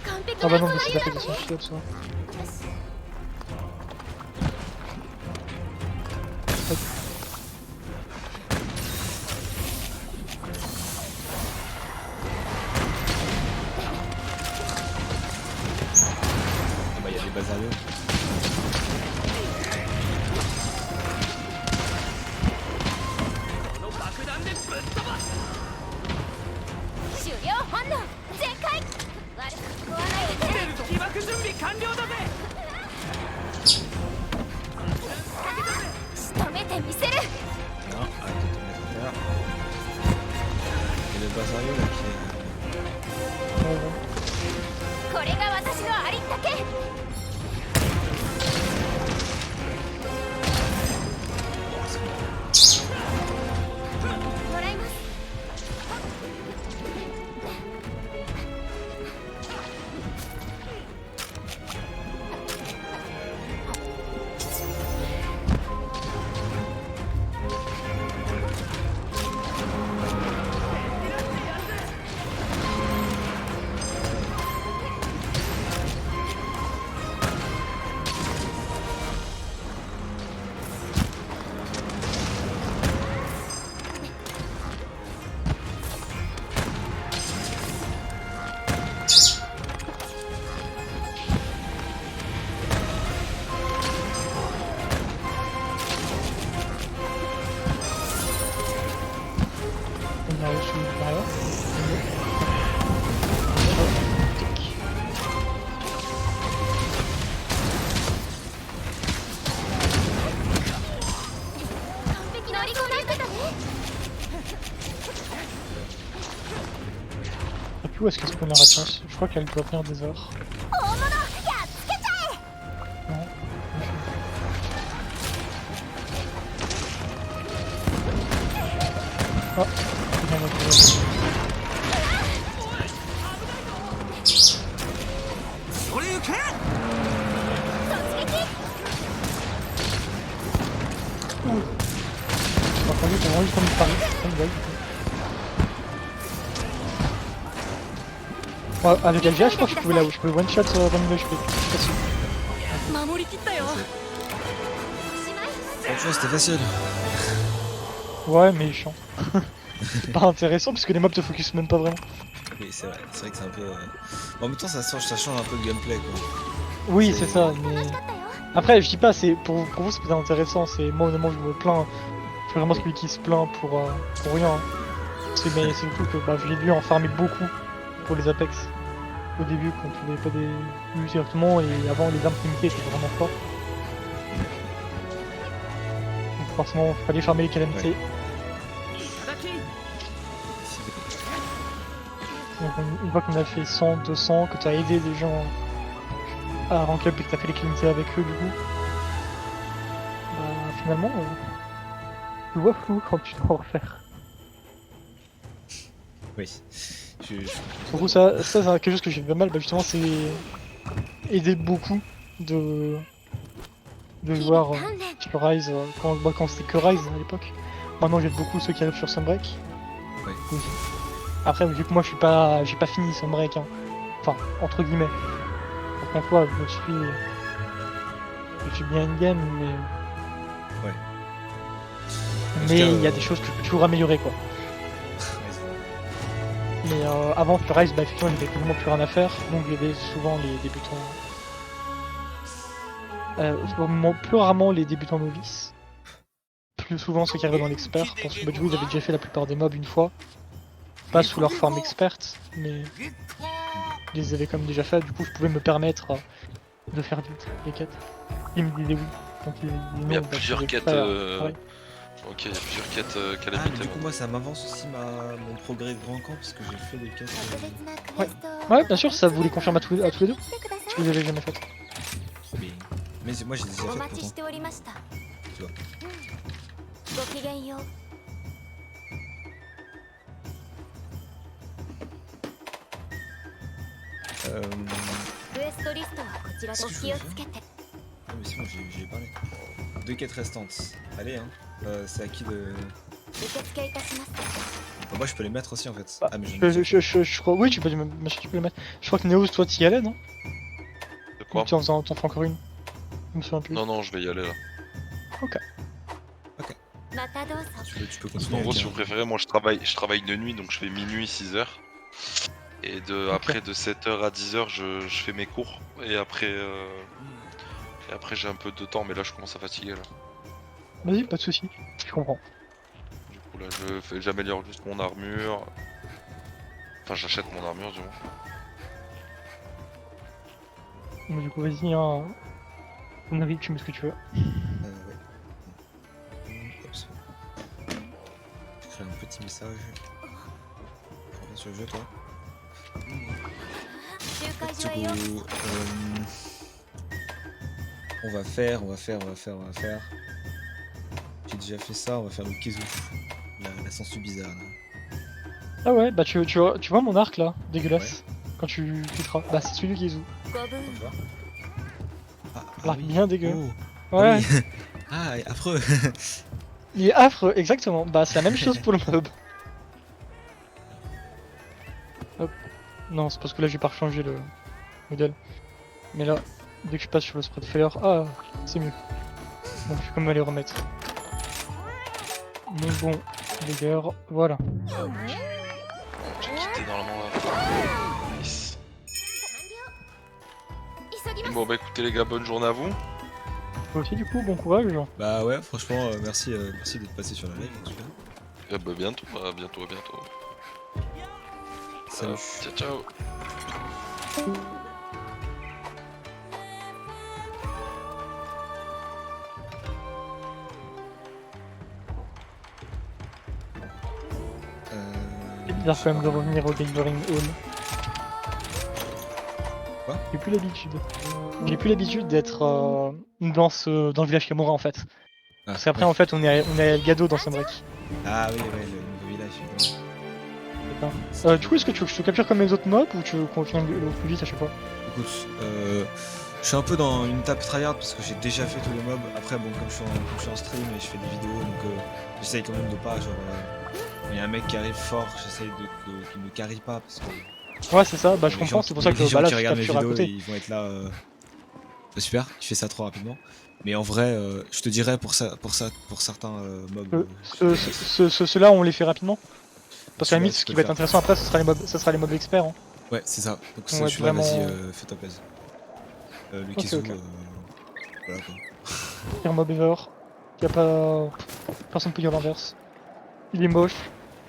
完璧 Ah な bah non 備 mais c'est え pas だ fait de son shield ça. Ah bah, y a des bazarios. Non, arrête de te mettre à terre. Et le basario là qui est. Ouais, ouais. これが私のありったけもらいます je suis derrière. Et puis où est-ce qu'elle spawn la réponse? Je crois qu'elle doit venir des heures. Non. Oh, c'est bien notre... それ行け J'ai entendu qu'on vraiment juste comme Paris. C'est une blague, du coup. Ouais, avec LGA, je crois que je pouvais là où je pouvais one shot 20 000 HP. Facile. 守りきったよ Franchement, c'était facile. Ouais, mais chiant. C'est pas intéressant puisque les mobs te focus même pas vraiment. Oui, c'est vrai que c'est un peu. En même temps, ça change un peu le gameplay quoi. Oui, c'est ça, mais. Après, je dis pas, c'est pour vous c'est peut-être intéressant. C'est moi, honnêtement, je me plains. Je suis vraiment celui qui se plaint pour rien. Hein. C'est surtout que bah, j'ai dû en farmer beaucoup pour les Apex. Au début, quand tu n'avais pas des vues directement, et avant, les armes limitées étaient vraiment fortes. Donc, forcément, il fallait farmer les calamités. Donc, une fois qu'on a fait 100, 200, que tu as aidé des gens à rank up et que tu as fait les calamités avec eux, du coup, bah, finalement, tu vois flou quand tu dois en refaire. Oui. Du coup, ça c'est quelque chose que j'ai fait pas mal, bah justement, c'est aider beaucoup de joueurs sur Rise, quand c'était que Rise à l'époque. Maintenant, j'aide beaucoup ceux qui arrivent sur Sunbreak. Oui. Oui. Après, vu que moi, j'ai pas fini Sunbreak, hein. Enfin, entre guillemets. Par contre, toi, je suis bien in-game, mais... Ouais. Mais il y a des choses que je peux toujours améliorer, quoi. Mais avant sur Rise, bah effectivement, il y avait vraiment plus rien à faire, donc il y avait souvent les débutants. Plus rarement les débutants novices. Plus souvent ceux qui arrivaient dans l'expert, parce que bah, du coup ils avaient déjà fait la plupart des mobs une fois. Pas sous leur forme experte, mais ils les avaient quand même déjà fait, du coup je pouvais me permettre de faire vite les quêtes. Ils me disaient oui. Donc ils disaient non, Il y a bah, plusieurs quêtes. ouais. Ok, il y a plusieurs quêtes Ah, calamité. mais du coup, moi, ça m'avance aussi mon progrès de grand camp parce que j'ai fait des quêtes. Ouais, bien sûr, ça vous les confirme à tous les deux. Si vous les avez jamais faites. Mais moi, j'ai déjà お fait 待ちし pourtant. ておりました Tu vois. ごきげんよう クエストリストはこちらでお気をつけて Ah, mais c'est bon, j'ai parlé. 2 quêtes restantes. Allez, hein. C'est à qui de. 受付いたします Bah, moi, je peux les mettre aussi en fait. Bah, Ah, mais j'en ai déjà fait. je crois. Oui, tu peux les mettre. Je crois que Néo, toi, t'y allais, non? De quoi? Ou t'en fais encore une? Je me souviens plus. Non, je vais y aller là. Ok. またどうぞ Tu peux Parce continuer. qu'en gros, avec si vous préférez, moi je travaille de nuit, donc je fais minuit 6h. Et après de 7h à 10h, je fais mes cours. Et après j'ai un peu de temps, mais là je commence à fatiguer là. Vas-y, pas de soucis. Je comprends. Du coup là j'améliore juste mon armure. Enfin j'achète mon armure du moins. Bon, du coup, vas-y, hein. Ton avis, tu mets ce que tu veux. Ouais. Hop, c'est bon. Je crée un petit message. Reviens sur le jeu, toi. 集会所 Du へよう coup, on va faire. J'ai déjà fait ça, on va faire le Kezu. La sensu bizarre là. Ah ouais, bah tu vois mon arc là, dégueulasse. Quand tu quitteras. Bah c'est celui qui joue. ご分 On va voir. Ah, L'arc bien dégueu. Oh. Ouais. Oui. Ah, affreux. Il est affreux, exactement. Bah c'est la même chose pour le mob. Hop. Non, c'est parce que là j'ai pas rechangé le modèle. Mais là, dès que je passe sur le spread failure, ah, c'est mieux. Donc je vais quand même aller remettre. Mais bon, les gars, voilà. J'ai quitté normalement là. Nice. 急ぎます Bon bah écoutez les gars, bonne journée à vous. Toi aussi du coup, bon courage. Bah ouais, franchement, merci d'être passé sur la live en tout cas. Bah bientôt, à bientôt, à bientôt. Salut. Ciao, ciao. C'est bizarre quand même de revenir au Gathering Hall. Quoi? J'ai plus l'habitude. J'ai plus l'habitude d'être dans le village Kamura en fait. Ah, Parce qu'après ouais. en fait on est à Elgado dans Sunbreak. Ah oui, ouais, le nouveau village, évidemment. Du coup est-ce que tu veux que je te capture comme les autres mobs ou tu veux qu'on finisse au plus vite à chaque fois? Écoute, je suis un peu dans une tape tryhard parce que j'ai déjà fait tous les mobs. Après, bon, comme je suis en stream et je fais des vidéos, donc j'essaye quand même de pas, genre, il y a un mec qui arrive fort, j'essaye qu'il ne carry pas parce que Ouais c'est ça, bah je les comprends, gens c'est pour ça que les gens bah, là qui je regardent mes capture à vidéos, côté. ils vont être là. Super, tu fais ça trop rapidement. Mais en vrai, je te dirais pour certains mobs. Ceux-là on les fait rapidement. Parce qu'à la celui-là, limite tu ce peux qui le va être faire. intéressant après ça sera les mobs experts. Hein. Ouais, c'est ça. Donc On va être celui-là, vas-y, vraiment- fais-toi plaisir. Lukizu, ok. voilà quoi. Pire mob ever. Y'a pas. Personne peut dire l'inverse. Il est moche,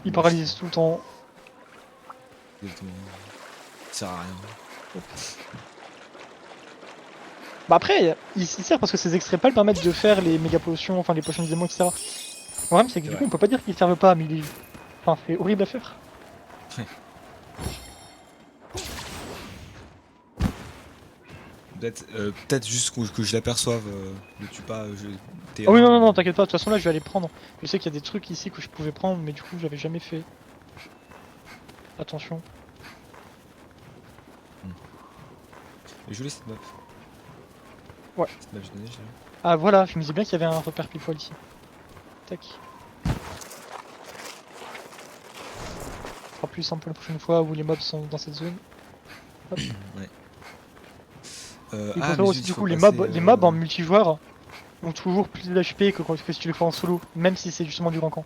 il paralyse tout le temps. Exactement. Ça sert à rien. Bah après, il sert parce que ces extraits pas le permettent de faire les méga potions, enfin les potions de démons, etc. Le problème c'est que du coup on peut pas dire qu'ils servent pas, mais enfin c'est horrible à faire. Ouais. Peut-être juste que je l'aperçoive, ne tue pas. Ah oui non, t'inquiète pas, de toute façon là je vais aller prendre. Je sais qu'il y a des trucs ici que je pouvais prendre, mais du coup j'avais jamais fait. Attention. Et je voulais cette map. Ouais. Cette map, j'ai donné, j'ai vu. Ah voilà, je me disais bien qu'il y avait un repère pile poil ici. Tac. Ce sera plus simple la prochaine fois où les mobs sont dans cette zone. Hop. Ouais. Il faut mais savoir aussi zut, du faut coup les passer, mobs en multijoueur ont toujours plus d'HP que si tu les fais en solo, même si c'est justement du grand camp.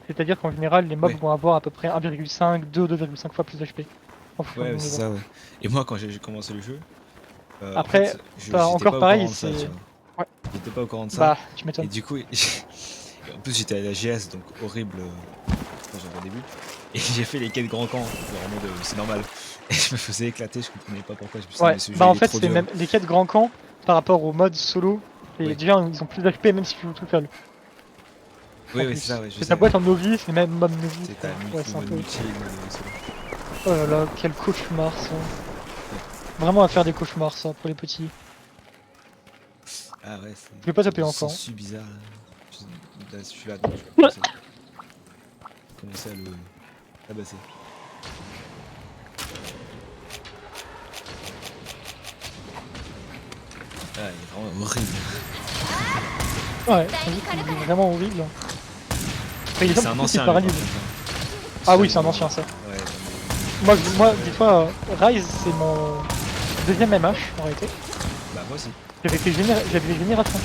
C'est-à-dire qu'en général les mobs Ouais. vont avoir à peu près 1,5, 2,5 fois plus d'HP. Ouais, c'est ça, ouais. Et moi, quand j'ai commencé le jeu, Après, en fait, j'étais encore pas au pareil, courant de ça, c'est- tu vois. Ouais. J'étais pas au courant de ça. Bah, tu Et m'étonnes. du coup, et en plus, j'étais à la GS, donc horrible quand j'avais au début. Et j'ai fait les quêtes grand camp, genre en mode c'est normal. Et je me faisais éclater, je comprenais pas pourquoi. Je me suis dit, Ouais, mais ce jeu, bah en il est fait trop c'est dur. même les quêtes grand camp par rapport au mode solo, et Oui. déjà ils ont plus d'HP même si tu joues tout seul. Oui, En oui, plus. c'est ça, ouais. Je C'est sais, ta boîte en novice, et même mode novice. c'est ta Ouais, c'est un peu... multi, solo. Oh là là, quel cauchemar ça. Vraiment à faire des cauchemars ça pour les petits. Ah ouais, c'est. Je vais pas taper encore. C'est bizarre. Là, je suis là, donc je vais commencer à le tabasser. Ah, il est vraiment horrible. Ouais, j'avoue qu'il est vraiment horrible. Enfin, il est C'est un un peu ancien. qui lui, paralyse. par contre, hein. Ah oui, c'est un ancien ça. Ouais, Moi dis-toi, Rise c'est mon deuxième MH en réalité. bah moi aussi. J'avais les générations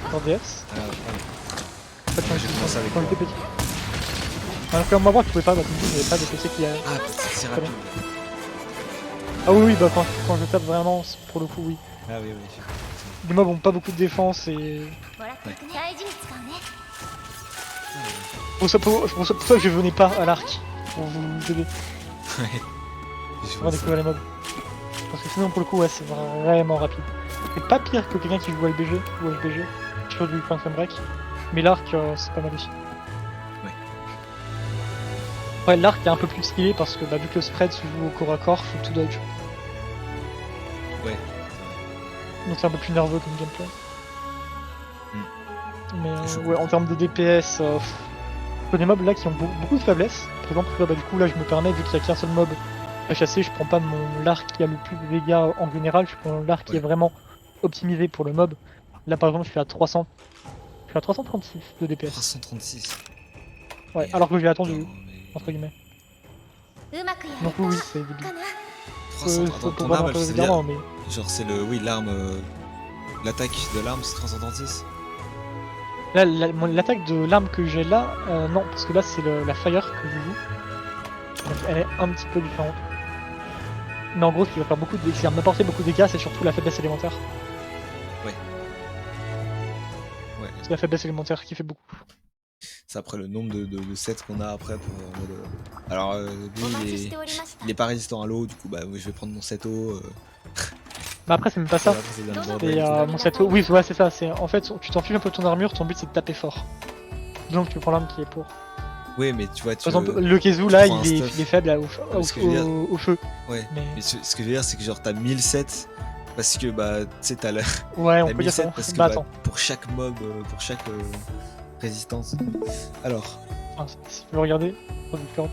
sur DS. Ah, ouais. En fait, Ouais, j'ai commencé avec quand moi. j'étais petit. Alors que moi tu pouvais pas, bah comme tu dis, j'avais pas de PC qui a... Ah, c'est rapide. Ah oui, bah quand je tape vraiment, pour le coup oui. Ah oui, oui. Les mobs ont pas beaucoup de défense et... もらっていくね大事に使うね Pour ça que je venais pas à l'arc pour vous aider Ouais. Je pour vois ça. découvrir les mobs. Parce que sinon pour le coup ouais, c'est vraiment rapide. C'est pas pire que quelqu'un qui joue LBG ou HBG sur du Quantum Break. Mais l'arc c'est pas mal aussi. Ouais. Ouais, l'arc est un peu plus stylé parce que bah, vu que le spread se joue au corps à corps, faut tout dodge. Ouais. Donc c'est un peu plus nerveux comme gameplay. Mais Je ouais, en termes de DPS, faut des mobs là qui ont beaucoup de faiblesses. Par exemple, là, bah, du coup, là, je me permets, vu qu'il y a qu'un seul mob à chasser, je prends pas l'arc qui a le plus de dégâts en général, je prends l'arc qui Ouais. est vraiment optimisé pour le mob. Là, par exemple, je suis à 300. Je suis à 336 de DPS. 336. Ouais, Et alors que j'ai attendu, attends, entre guillemets. うまくやれ Donc た oui, c'est débile. かな 300. Attends, Faut ton voir arme, un peu elle fait régulièrement, bien. mais... Genre, c'est le. Oui, l'arme. L'attaque de l'arme, c'est 336. Là, l'attaque de l'arme que j'ai là, non, parce que là, c'est la fire que je joue. Donc elle est un petit peu différente. Mais en gros, ce qui va faire beaucoup de dégâts, qui va m'apporter beaucoup de dégâts, c'est surtout la faiblesse élémentaire. Ouais. C'est la faiblesse élémentaire qui fait beaucoup. C'est après le nombre de sets qu'on a après pour. Alors, lui, お待ちしておりました il est pas résistant à l'eau, du coup, bah, oui, je vais prendre mon set eau. Bah après c'est même pas ça. Après, c'est dans le bordel Et et tout. mon set, oui ouais c'est ça, c'est en fait tu t'enfiles un peu ton armure, ton but c'est de taper fort. Donc tu prends l'arme qui est pour. Oui, mais tu vois, tu. Par exemple le Kezu là prends un il stuff. est faible là, ce que je veux dire- au feu. Ouais. Mais Mais ce que je veux dire, c'est que genre, t'as 1000 sets. Parce que, bah, tu sais, t'as la. ouais on T'as peut 1000 dire ça. sets parce que, Bah bah, attends, pour chaque mob, pour chaque résistance. Alors. si tu veux regarder, c'est différent.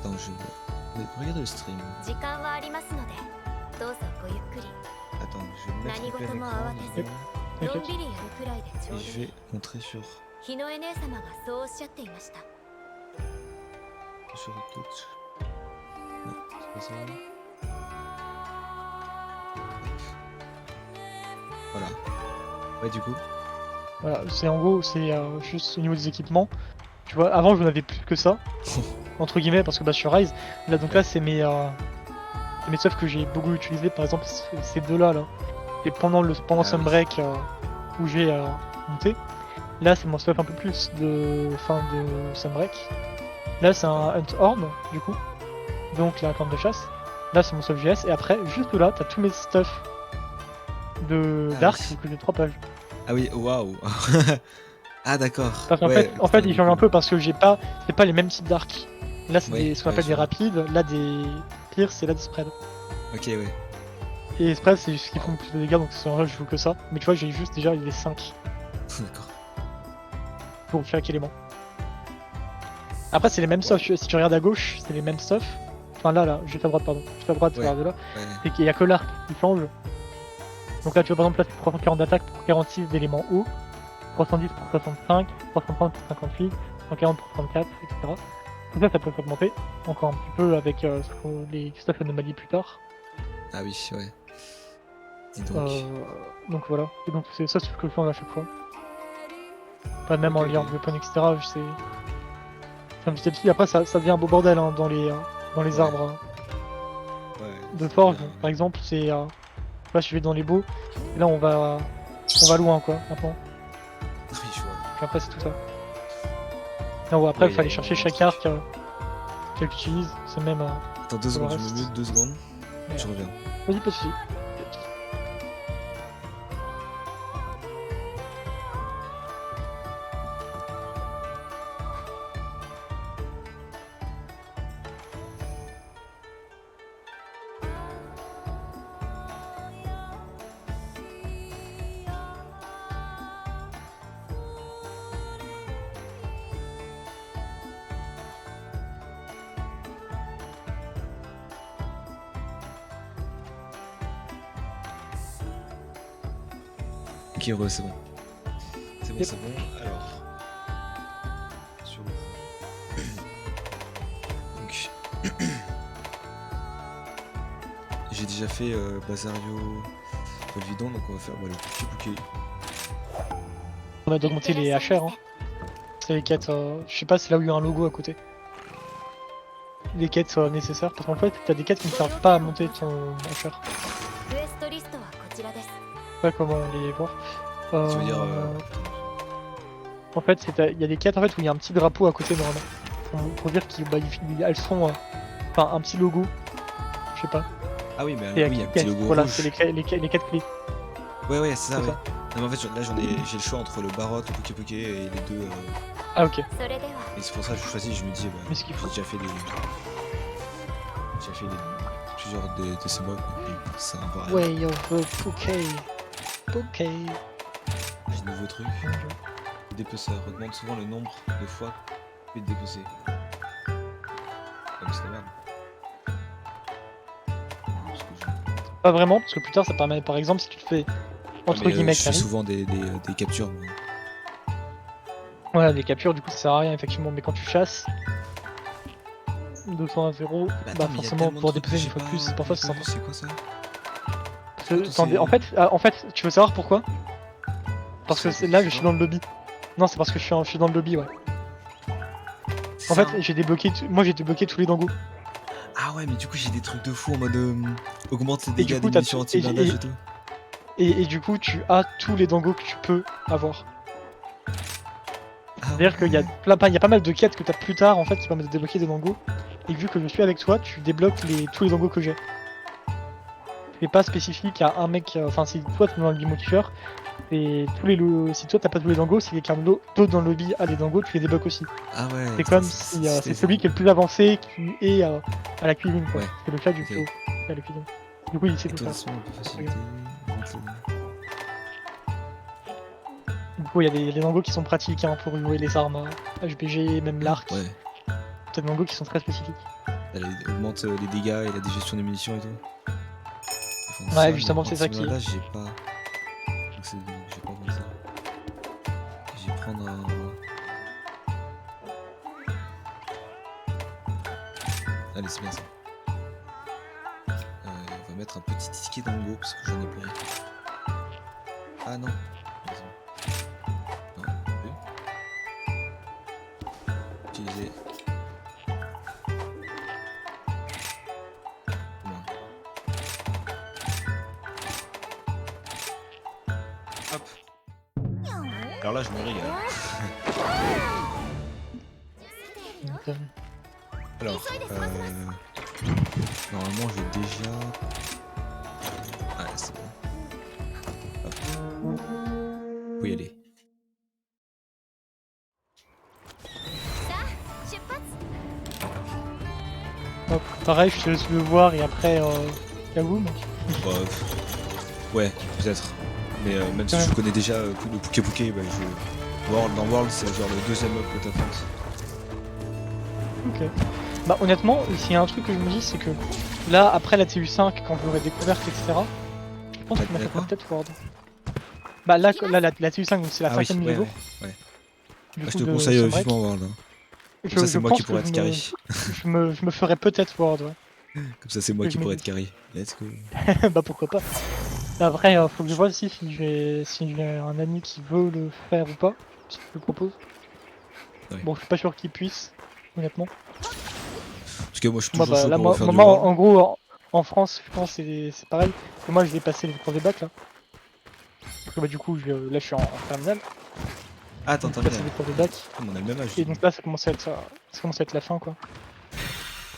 Attends, je vais regarder le stream. 時間はありますのでどうぞごゆっくり Attends, je vais me mettre en plein Nani goto mo écran. awateze. のん T'inquiète. びりやるくらいでちょう Et ど je いい vais montrer sur 日の絵姉様がそうおっしゃっていました Twitch. Non, c'est pas ça. Voilà. Ouais, du coup. Voilà, c'est en gros c'est juste au niveau des équipements. Tu vois, avant je n'avais plus que ça, entre guillemets, parce que bah je suis Rise. Là donc là c'est mes stuffs que j'ai beaucoup utilisé, par exemple ces deux là. Et pendant Ah Sunbreak où j'ai monté, là c'est mon stuff un peu plus de fin de Sunbreak. Là c'est un Hunt Horn du coup, donc la corne de chasse. Là c'est mon stuff GS, et après juste là t'as tous mes stuffs de Ah Dark, oui. donc j'ai 3 pages. Ah oui, waouh. Ah d'accord. Parce qu'en Ouais, fait, putain, il change un peu parce que c'est pas les mêmes types d'arcs. Là, c'est Ouais, ce qu'on ouais, appelle je des vois. rapides, là des pierces et là des spreads. Ok, ouais. Et les spreads, c'est ce qui font plus de dégâts, donc c'est en vrai, je joue que ça. Mais tu vois, j'ai juste déjà les 5 D'accord. pour chaque élément. Après, c'est les mêmes stuff. Si tu regardes à gauche, c'est les mêmes stuff. Enfin, là, juste à droite, pardon. Juste à droite, Ouais. regarde là. Ouais. C'est qu'il y a que l'arc qui change. Donc là, tu vois, par exemple, là, c'est 340 d'attaque pour 46 d'éléments hauts, 310 pour 65, 330 pour 58, 140 pour 34, etc. Tout ça, ça peut s'augmenter encore un petit peu avec les stuff anomalies plus tard. Ah oui, ouais. Et donc. Donc voilà. Et donc c'est ça, c'est ce que je change à chaque fois. Pas même en Ok, lien ok. de weapon, etc. Je sais. Enfin, petit à petit, après ça devient un beau bordel hein, dans les Ouais. arbres hein. Ouais. de forge. bien. Par exemple, c'est là je vais dans les beaux. Et là on va loin quoi maintenant. Oui, je vois. Puis après c'est tout ça. Non, ouais, après il Ouais, fallait y a chercher vraiment chaque un arc qu'elle utilise. C'est même. Attends 2 Pour le secondes, je me reste. mute 2 secondes. Ouais. Je reviens. Vas-y, pas de soucis. Ok, ouais, c'est bon. C'est bon, Yep. c'est bon. Alors. Sur le donc. J'ai déjà fait Basario Volvidon, donc on va faire le petit bouquet. On a d'augmenter les HR. Hein. C'est les quêtes. Je sais pas, c'est là où il y a un logo à côté. Les quêtes nécessaires, parce qu'en fait, t'as des quêtes qui ne servent pas à monter ton HR. クエストリストはこちらです Je sais pas comment les voir. Tu veux dire. En fait, il y a des quêtes en fait où il y a un petit drapeau à côté normalement. Pour dire qu'elles sont. Enfin, un petit logo. Je sais pas. Ah oui, mais Et oui, il y a un quêtes, petit logo voilà, rouge. c'est les quêtes clés. Ouais, ouais, c'est ça, C'est ouais. ça. Non, mais en fait, là, j'ai le choix entre le Barot, le Poké Poké et les deux. Ah, ok. それでは Et c'est pour ça que je choisis, je me dis, bah, Mais ce qu'il faut. j'ai déjà fait plusieurs de ces mobs, donc c'est un peu rien. Way of the Poké. Poké. J'ai de nouveaux trucs. Le dépeceur augmente souvent le nombre de fois que de dépecer. Comme c'est la merde. Parce que Pas vraiment, parce que plus tard ça permet, par exemple, si tu te fais entre guillemets je fais carry. souvent des captures. Moi. Voilà, les captures, du coup ça sert à rien effectivement, mais quand tu chasses 200 à 0, Bah, bah attends, mais y a forcément tellement de pour trucs que dépecer j'ai une fois de pas- plus, parfois c'est pas sympa. vu, c'est quoi ça? Attendez, en fait, tu veux savoir pourquoi? Parce que C'est- là c'est je suis quoi dans le lobby. Non, c'est parce que je suis dans le lobby, ouais. En Ça, fait, j'ai débloqué, moi j'ai débloqué tous les dangos. Ah ouais, mais du coup j'ai des trucs de fou en mode augmente les Et du dégâts coup, des t'as munitions tout- anti-blindage et tout. et du coup tu as tous les dangos que tu peux avoir. Ah C'est-à-dire qu'il y a il y a pas mal de quêtes que tu as plus tard en fait qui permettent de débloquer des dangos. Et vu que je suis avec toi, tu débloques tous les dangos que j'ai. C'est pas spécifique à un mec, enfin si toi t'es dans le multijoueur, et si toi t'as pas tous les dangos, si quelqu'un d'autre dans le lobby a des dangos, tu les débloques aussi. Ah ouais. C'est comme si c'est celui qui est le plus avancé qui est à la cuisine quoi. Ouais. C'est le cas du Ok. PO à la cuisine. Du coup il sait tout ça. Exploitation un peu facilitée. Du coup il y a des dangos qui sont pratiques hein, pour jouer les armes HBG, même l'arc. Ouais. T'as des dangos qui sont très spécifiques. Elle augmente les dégâts et la digestion des munitions et tout. Ils font Ouais, mais justement, c'est ça qui- Là, j'ai pas. Donc c'est j'ai pas comme ça. Je vais prendre un. Allez, c'est bien ça. On va mettre un petit ticket dans le go parce que j'en ai plein. Ah non. Non, utiliser. Hop. Alors là, je me régale. Donc, Alors, normalement, j'ai déjà. Ah, c'est bon. Hop. Faut y aller. hop, pareil, je te laisse le voir et après Kaboom. Bah, ouais, peut-être. Mais même si Ouais. je connais déjà le Puke Puke, bah, dans World, c'est genre le deuxième up que t'affrontes. Ok. Bah honnêtement, s'il y a un truc que je me dis, c'est que là, après la TU5, quand vous l'aurez découverte, etc., je pense que je La mettrai quoi peut-être Ward. Bah là, la TU5, donc c'est la Ah oui, 5ème mise à ouais, jour. ouais. Du Ah, je coup, te de conseille Sunbreak. vivement World. Hein. Je- Comme ça, c'est je moi pense qui que pourrais être carry. je me ferai peut-être Ward, ouais. Comme ça, c'est moi que qui je pourrais me être carry. Let's go. Bah pourquoi pas. Après, faut que je vois aussi si j'ai un ami qui veut le faire ou pas, si je le propose. Ouais. Bon, je suis pas sûr qu'il puisse, honnêtement. Parce que moi, je suis Moi, toujours chaud là, pour moi, refaire du moi, World. en gros, en France, je pense que c'est pareil. Parce que moi, je vais passer les cours des bacs là. Parce que bah, du coup, là, je suis en terminale. Ah, attends, Donc, je vais passer terminé. les cours des bacs. On a le même âge. Et donc là, ça commence à être la fin, quoi.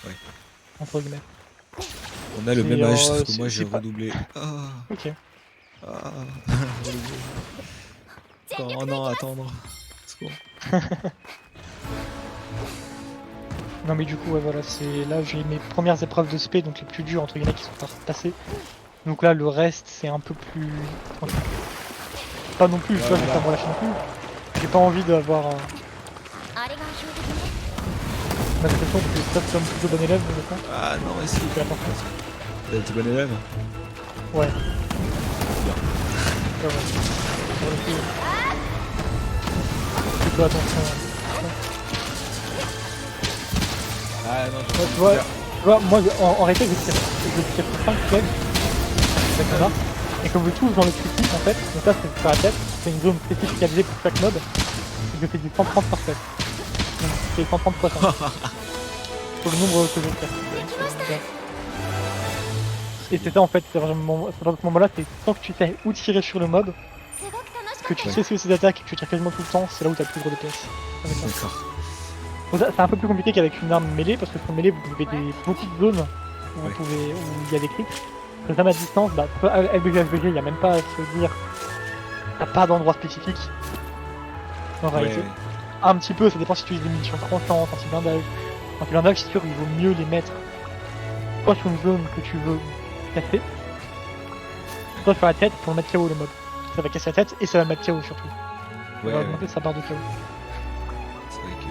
Ouais. Entre guillemets. On a le même âge, sauf que c'est- moi, j'ai c'est pas- redoublé. Ah, Ok. ah. Encore un an à attendre. C'est bon. Non, mais du coup, ouais, voilà, c'est là, j'ai mes premières épreuves de SP, donc les plus dures, entre guillemets, qui sont passées. Donc là, le reste, c'est un peu plus. Pas non plus, tu vois, je vais pas me relâcher non plus. J'ai pas envie d'avoir un. あれが標的ね J'ai l'impression que c'est peut-être comme plutôt bon élève, je pense. Ah non, mais si. C'est la partie. T'as été bon élève? Ouais. Bien. Ouais, ouais. Pour le coup, plutôt attention. Ah non, Ouais, tu vois, moi, en réalité, je tire 5 flèches. Avec mon arc. Et comme je touche dans le critique, en fait, donc là, c'est sur la tête, c'est une zone spécialisée pour chaque mob. Et je fais du 130 par tête. Donc, c'est 130 fois 5. Pour le nombre que je tire. Et c'est ça, en fait, c'est vraiment, dans ce moment-là, c'est tant que tu sais où tirer sur le mob, すごく楽しか que った tu sais ce que c'est d'attaque et que tu tires quasiment tout le temps, c'est là où t'as le plus gros DPS. Avec ça. D'accord. Donc ça, c'est un peu plus compliqué qu'avec une arme mêlée, parce que sur mêlée, vous avez beaucoup de zones où, Ouais. où il y a des clics. Parce que ça, à distance, bah, LBG, il n'y a même pas à se dire, t'as pas d'endroit spécifique. En Ouais, réalité. ouais. Un petit peu, ça dépend si tu utilises des munitions tranchantes, anti-blindage. Anti-blindage, c'est sûr, il vaut mieux les mettre soit sur une zone que tu veux casser, soit sur la tête pour mettre KO le mob. Ça va casser la tête et ça va mettre KO surtout. Ça Ouais, va ouais. augmenter sa barre de KO. C'est vrai que.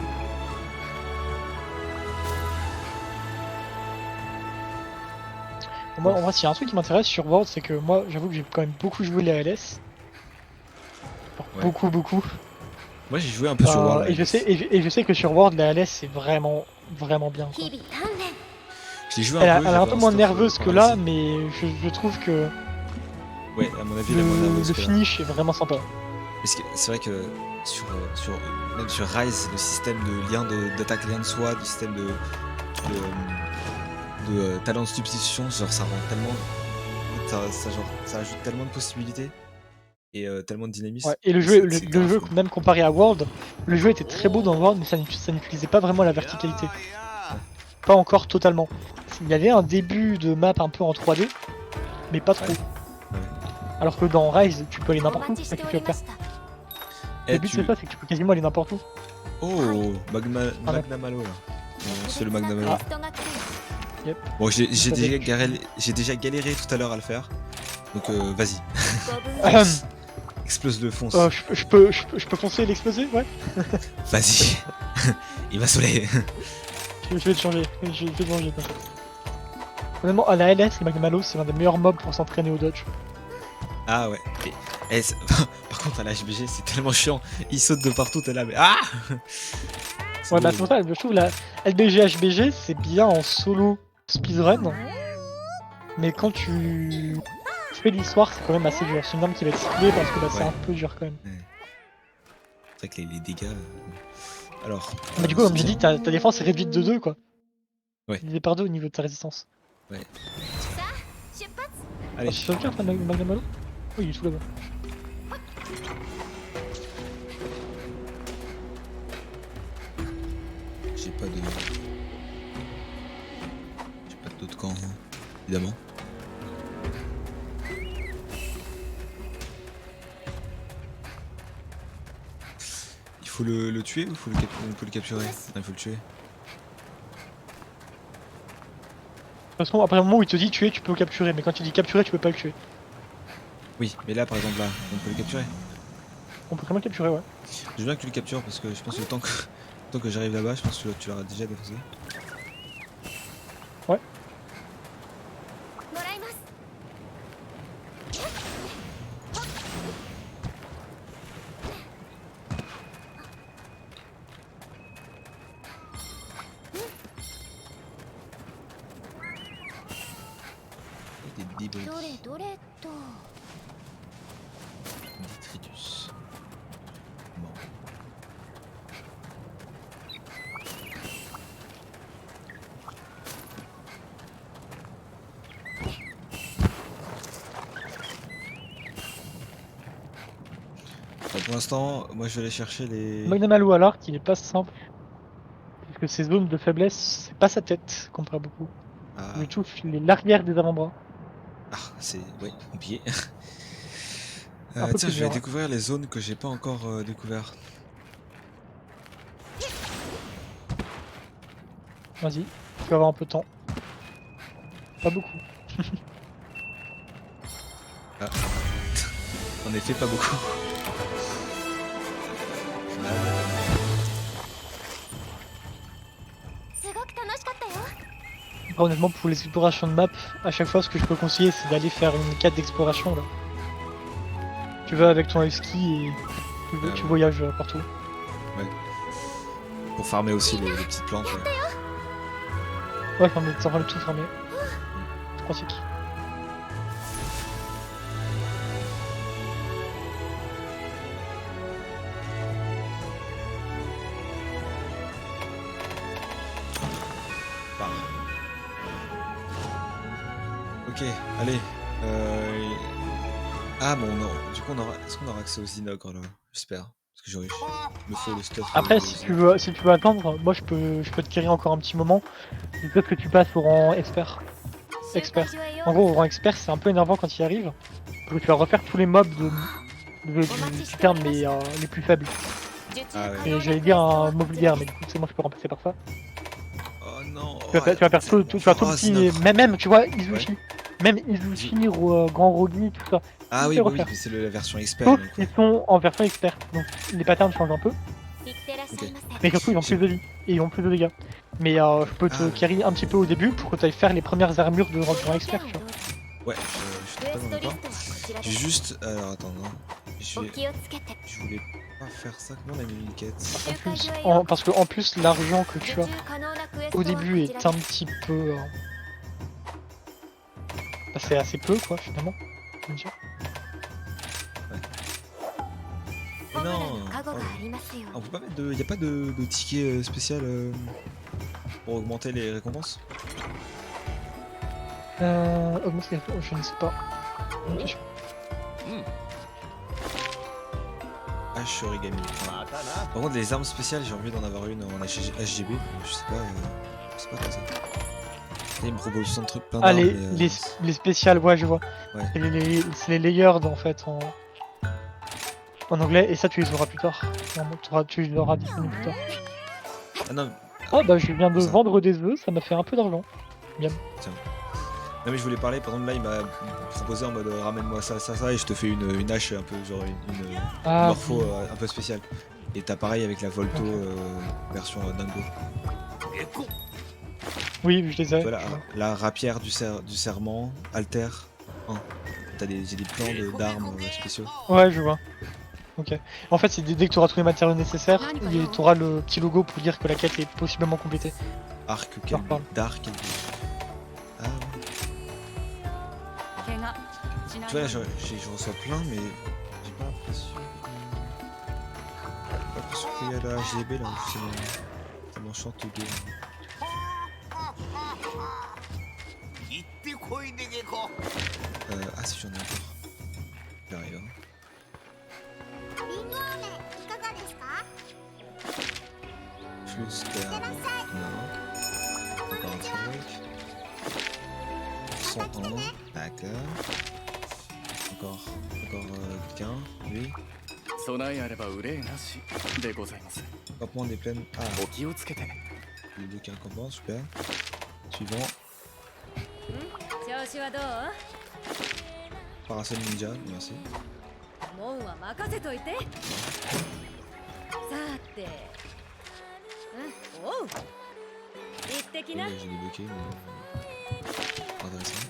Moi, en vrai, s'il y a un truc qui m'intéresse sur World, c'est que moi, j'avoue que j'ai quand même beaucoup joué les LS. Genre, Ouais. beaucoup. Moi, j'ai joué un peu sur World. Et je sais que sur World, la LS, c'est vraiment bien. Quoi. 日々鍛錬 Je l'ai joué Elle, un elle peu. est un j'avais peu moins stuff, nerveuse que là, paralysé. mais je trouve que Ouais, à mon avis, elle est moins nerveuse. le que là. finish est vraiment sympa. Parce que c'est vrai que même sur Rise, le système de lien d'attaque lien de soi, du système de talent de substitution, genre ça rend ça ajoute tellement de possibilités et tellement de dynamisme. Ouais, et le jeu, le jeu, même comparé à World, le jeu était très beau dans World, mais ça n'utilisait pas vraiment la verticalité. Pas encore totalement. Il y avait un début de map un peu en 3D, mais pas trop. Alors que dans Rise, tu peux aller n'importe où avec l'hélicoptère. Le but c'est ça, c'est que tu peux quasiment aller n'importe où. Oh, Magnamalo là. C'est le Magnamalo. Yep. Bon, j'ai déjà galéré tout à l'heure à le faire. Donc vas-y. Explose le fonce. Je peux foncer et l'exploser, ouais. Vas-y. Il va soler. Je vais te changer. Je vais te changer. Honnêtement, à la LS, le Magnamalo, c'est l'un des meilleurs mobs pour s'entraîner au dodge. Ah ouais. Par contre, à la HBG, c'est tellement chiant. Il saute de partout, t'es là, mais ah. Ouais, bah c'est pour ça, je trouve la LBG HBG, c'est bien en solo speedrun. Mais quand tu fais l'histoire, c'est quand même assez dur. C'est une arme qui va être ciblée parce que bah, c'est un peu dur quand même. C'est vrai que les dégâts. Alors. Mais du coup, comme j'ai dit, ta défense est réduite de 2 quoi. Ouais. Divisé par 2 au niveau de ta résistance. Ouais. Allez, je suis sur le carte, le Magnamalo. Oui, il est tout là-bas. J'ai pas d'autres camps, évidemment. Il faut le tuer ou on peut le capturer? Non, il faut le tuer. Parce qu'après un moment où il te dit tuer, tu peux le capturer, mais quand tu dis capturer, tu peux pas le tuer. Oui, mais là par exemple, là, on peut le capturer. On peut vraiment le capturer, ouais. Je veux bien que tu le captures parce que je pense que le temps que j'arrive là-bas, je pense que tu l'auras déjà défoncé. Ouais. Des débris. Detritus. Bon. Pour l'instant, moi je vais aller chercher les... Magnamalo alors qu'il est pas simple. Parce que ses zones de faiblesse, c'est pas sa tête qu'on parle beaucoup. Ah, Mais tout l'arrière des avant-bras. c'est... Ouais, compliqué. Un peu Tiens, plus je vais dur, ouais. découvrir les zones que j'ai pas encore découvertes. Vas-y, tu vas avoir un peu de temps. Pas beaucoup. Ah. En effet, pas beaucoup. Après, honnêtement, pour les explorations de map, à chaque fois, ce que je peux conseiller, c'est d'aller faire une quête d'exploration là. Tu vas avec ton ski et tu voyages partout. Ouais. Pour farmer aussi les petites plantes. Ouais, enfin, mais ça va le tout fermer. C'est pratique. Ok, allez. Ah bon, non. Du coup, est-ce qu'on aura accès aux inogres là? J'espère. Parce que j'aurais le feu, le stuff. Après, si tu veux attendre, moi je peux te carry encore un petit moment. Il peut que tu passes au rang expert. En gros, au rang expert, c'est un peu énervant quand il arrive. Parce que tu vas refaire tous les mobs du terme, mais les plus faibles. Ah ouais. Et j'allais dire un mobilier, mais du coup, c'est moi je peux remplacer par ça. Oh non. Tu vas faire tout le petit. Même, tu vois, Izuchi. Ouais. Même Izuchi, Grand Rogi, tout ça. Ah oui, tout oui, refaire. mais c'est la version expert. Sauf donc, qu'ils sont en version expert. Donc les patterns changent un peu. Mais surtout, ils ont plus de vie. Et ils ont plus de dégâts. Mais je peux te carry un petit peu au début pour que tu ailles faire les premières armures de rang expert, tu vois. Ouais, je suis totalement d'accord. J'ai juste... Alors attends, non. Je voulais pas faire ça. Comment on a mis une quête? Parce que en plus, l'argent que tu as au début est un petit peu... bah, c'est assez peu, quoi, finalement. Je veux dire. Mais non. On peut pas mettre de... Y'a pas de ticket spécial pour augmenter les récompenses? Augmente les... je ne sais pas. Ok. Hache origami. Par contre, les armes spéciales, j'ai envie d'en avoir une en HGB. Je sais pas quoi ça. Il me propose 100 trucs plein Ah, d'armes. les spéciales, ouais, je vois. Ouais. C'est les layers en fait en anglais, et ça tu les auras plus tard. Tu les auras disponibles plus tard. Ah non, Oh bah je viens de Ça. vendre des œufs, ça m'a fait un peu d'argent. tiens. Non mais je voulais parler, par exemple là il m'a proposé en mode ramène-moi ça et je te fais une hache un peu genre une Ah, morpho un peu spéciale. Et t'as pareil avec la Volto version Dingo. oui, je les ai. Voilà, la rapière du serment, alter 1. J'ai des plans d'armes spéciaux. Ouais, je vois. Ok. En fait, c'est dès que tu auras tous les matériaux nécessaires, tu auras le petit logo pour dire que la quête est possiblement complétée. Arc, leur parle. dark. Ah ouais. Tu vois là je reçois plein mais j'ai pas l'impression qu'il y a la HGB là où ça m'enchante le game. 行ってこいでゲコ Ah si j'en ai encore. J'arrive. Hein. リンゴ飴いかがですか？ Fluster. Non. Encore un truc. 101. D'accord. Encore quelqu'un. Lui. 備えあれば憂いなしでございます。 Campement des plaines. Ah, お気をつけて。 le bouquin campement, super. Suivant. 調子はどう？ Parasol ninja, merci. 門は任せといて。さて、おう。行ってき Oui, な。 j'ai débloqué, mais pas intéressant.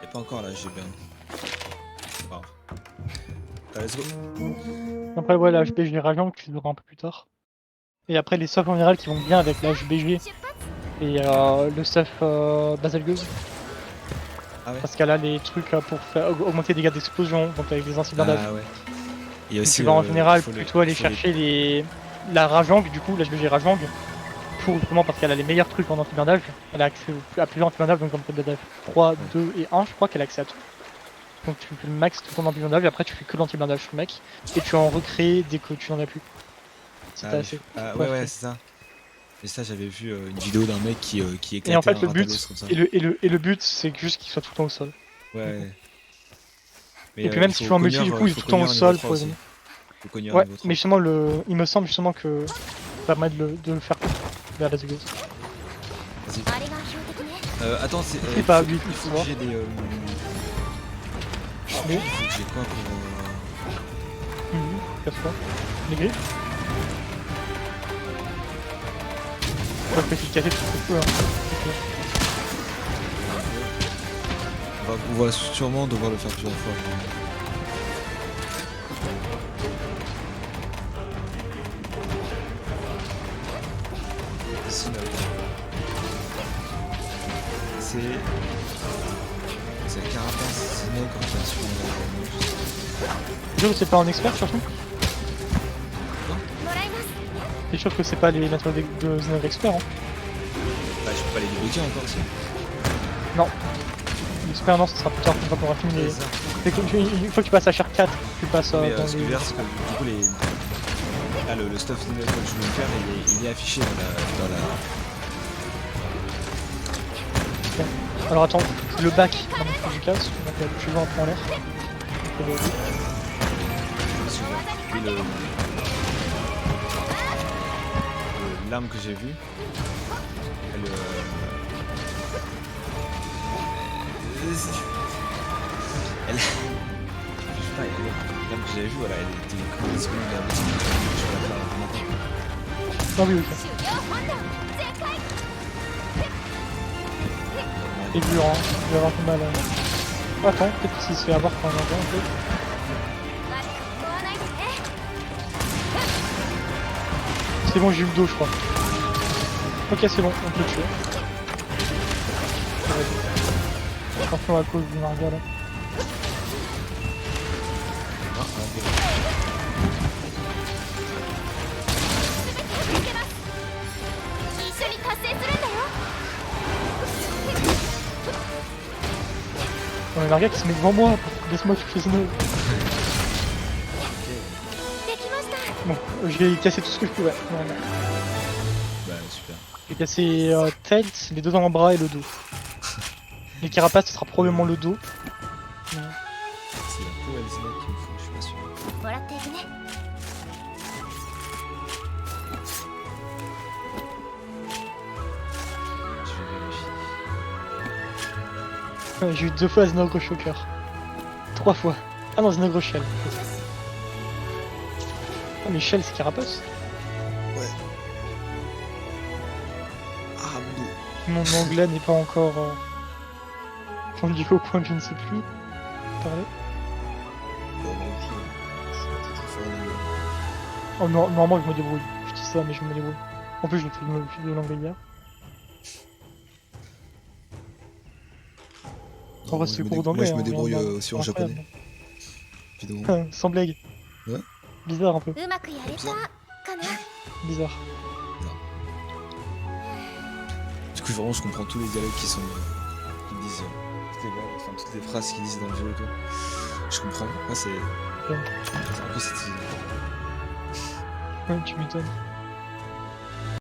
Et pas encore là, j'ai bien. Wow. Let's go. Après, ouais, la HBG Radiant que tu auras un peu plus tard. Et après, les stuffs en général qui vont bien avec la HBG et le stuff Baselgeuse. Ah ouais. Parce qu'elle a les trucs pour faire augmenter les dégâts d'explosion, donc avec les anti-blindages. Ah ouais. Il y a Donc aussi. tu vas en général faut plutôt aller faut chercher la Rajang, du coup, la HBG Rajang, pour justement parce qu'elle a les meilleurs trucs en anti-blindage. Elle a accès à plusieurs anti-blindages, donc comme blindage 3, 2 et 1, je crois qu'elle a accès à tout. Donc tu fais le max de ton anti-blindage et après tu fais que l'anti-blindage sur le mec. Et tu en recrées dès que tu n'en as plus. Si Ah, t'as oui. assez. Ah ouais, ouais, c'est ça. Et ça, j'avais vu une vidéo d'un mec qui éclatait Et en fait, un le but, Rathalos comme ça. et le but, c'est juste qu'il soit tout le temps au sol. Ouais. Mais, Et puis même si tu joues en multi, du coup, il est tout le temps au sol pour les. les... Ouais, mais justement, il me semble justement que ça permet de le faire vers la Zygos. Vas-y. あれが標的ね。 Attends, C'est pas lui, il faut tu vois. que j'ai des. Mais- Il faut que j'ai quoi pour. Casse-toi. Les griffes. Ouais, efficacité, c'est cool, hein. On va sûrement devoir le faire plusieurs fois. Ici, là. C'est la carapace Sinog en version. T'es sûr que c'est pas en expert surtout? もらいます。 T'es sûr que c'est pas les matériaux de Xenog expert, hein? Bah, je peux pas les débloquer encore, si. Non. L'expert, non, ce sera plus tard quand on aura fini les... C'est ça. Une fois que tu passes à char 4, tu passes Mais dans ce que je veux les... dire, c'est que du coup, là, le stuff Sinog que je voulais me faire, il est affiché dans la. Alors attends, le bac, dans le du casse, donc tu vas un peu en l'air. Oui, l'arme que j'ai vue, elle. Je sais pas, l'arme que j'avais vue, voilà, elle était disponible à la boutique. Je vais la faire maintenant. Ah oui, ok. 終了本段全開。 Et dur, hein. Il va avoir du mal. Attends, peut-être qu'il se fait avoir quand on en vient un peu. 悪く思わないでね。 C'est bon, j'ai eu le dos, je crois. Ok, c'est bon, on peut le tuer. Attention à cause du Marga là. Ah, ok. 一緒に成するんだよ。 On a un gars qui se met devant moi, laisse-moi toucher Snow. できました。 Bon, j'ai cassé tout ce que je pouvais. Voilà. Bah super. J'ai cassé tête, les deux avant-bras et le dos. Les carapaces, ce sera probablement le dos. C'est la peau Elzina qu'il me faut, je suis pas sûr. もらっていくね。 Je vais vérifier. J'ai eu 2 fois Znogre Shocker. 3 fois. Ah non, Znogre Shell. Ah mais Shell c'est carapace. Ah mon dos. Mon anglais n'est pas encore rendu au point que je ne sais plus parler. Bon, non, c'est très fort en anglais. Oh non, normalement je me débrouille. Je dis ça mais je me débrouille. En plus je fais de l'anglais hier. On va se cours d'anglais. Moi je me hein, débrouille rien de- aussi en japonais. Évidemment. incroyable. Sans blague. Ouais. Bizarre un peu. うまくやれたかな。 Bizarre. Du coup vraiment je comprends tous les dialogues qui sont qui disent toutes les voix, enfin toutes les phrases qu'ils disent dans le jeu et tout. Je comprends. Moi c'est un peu cette idée. Ouais, tu m'étonnes.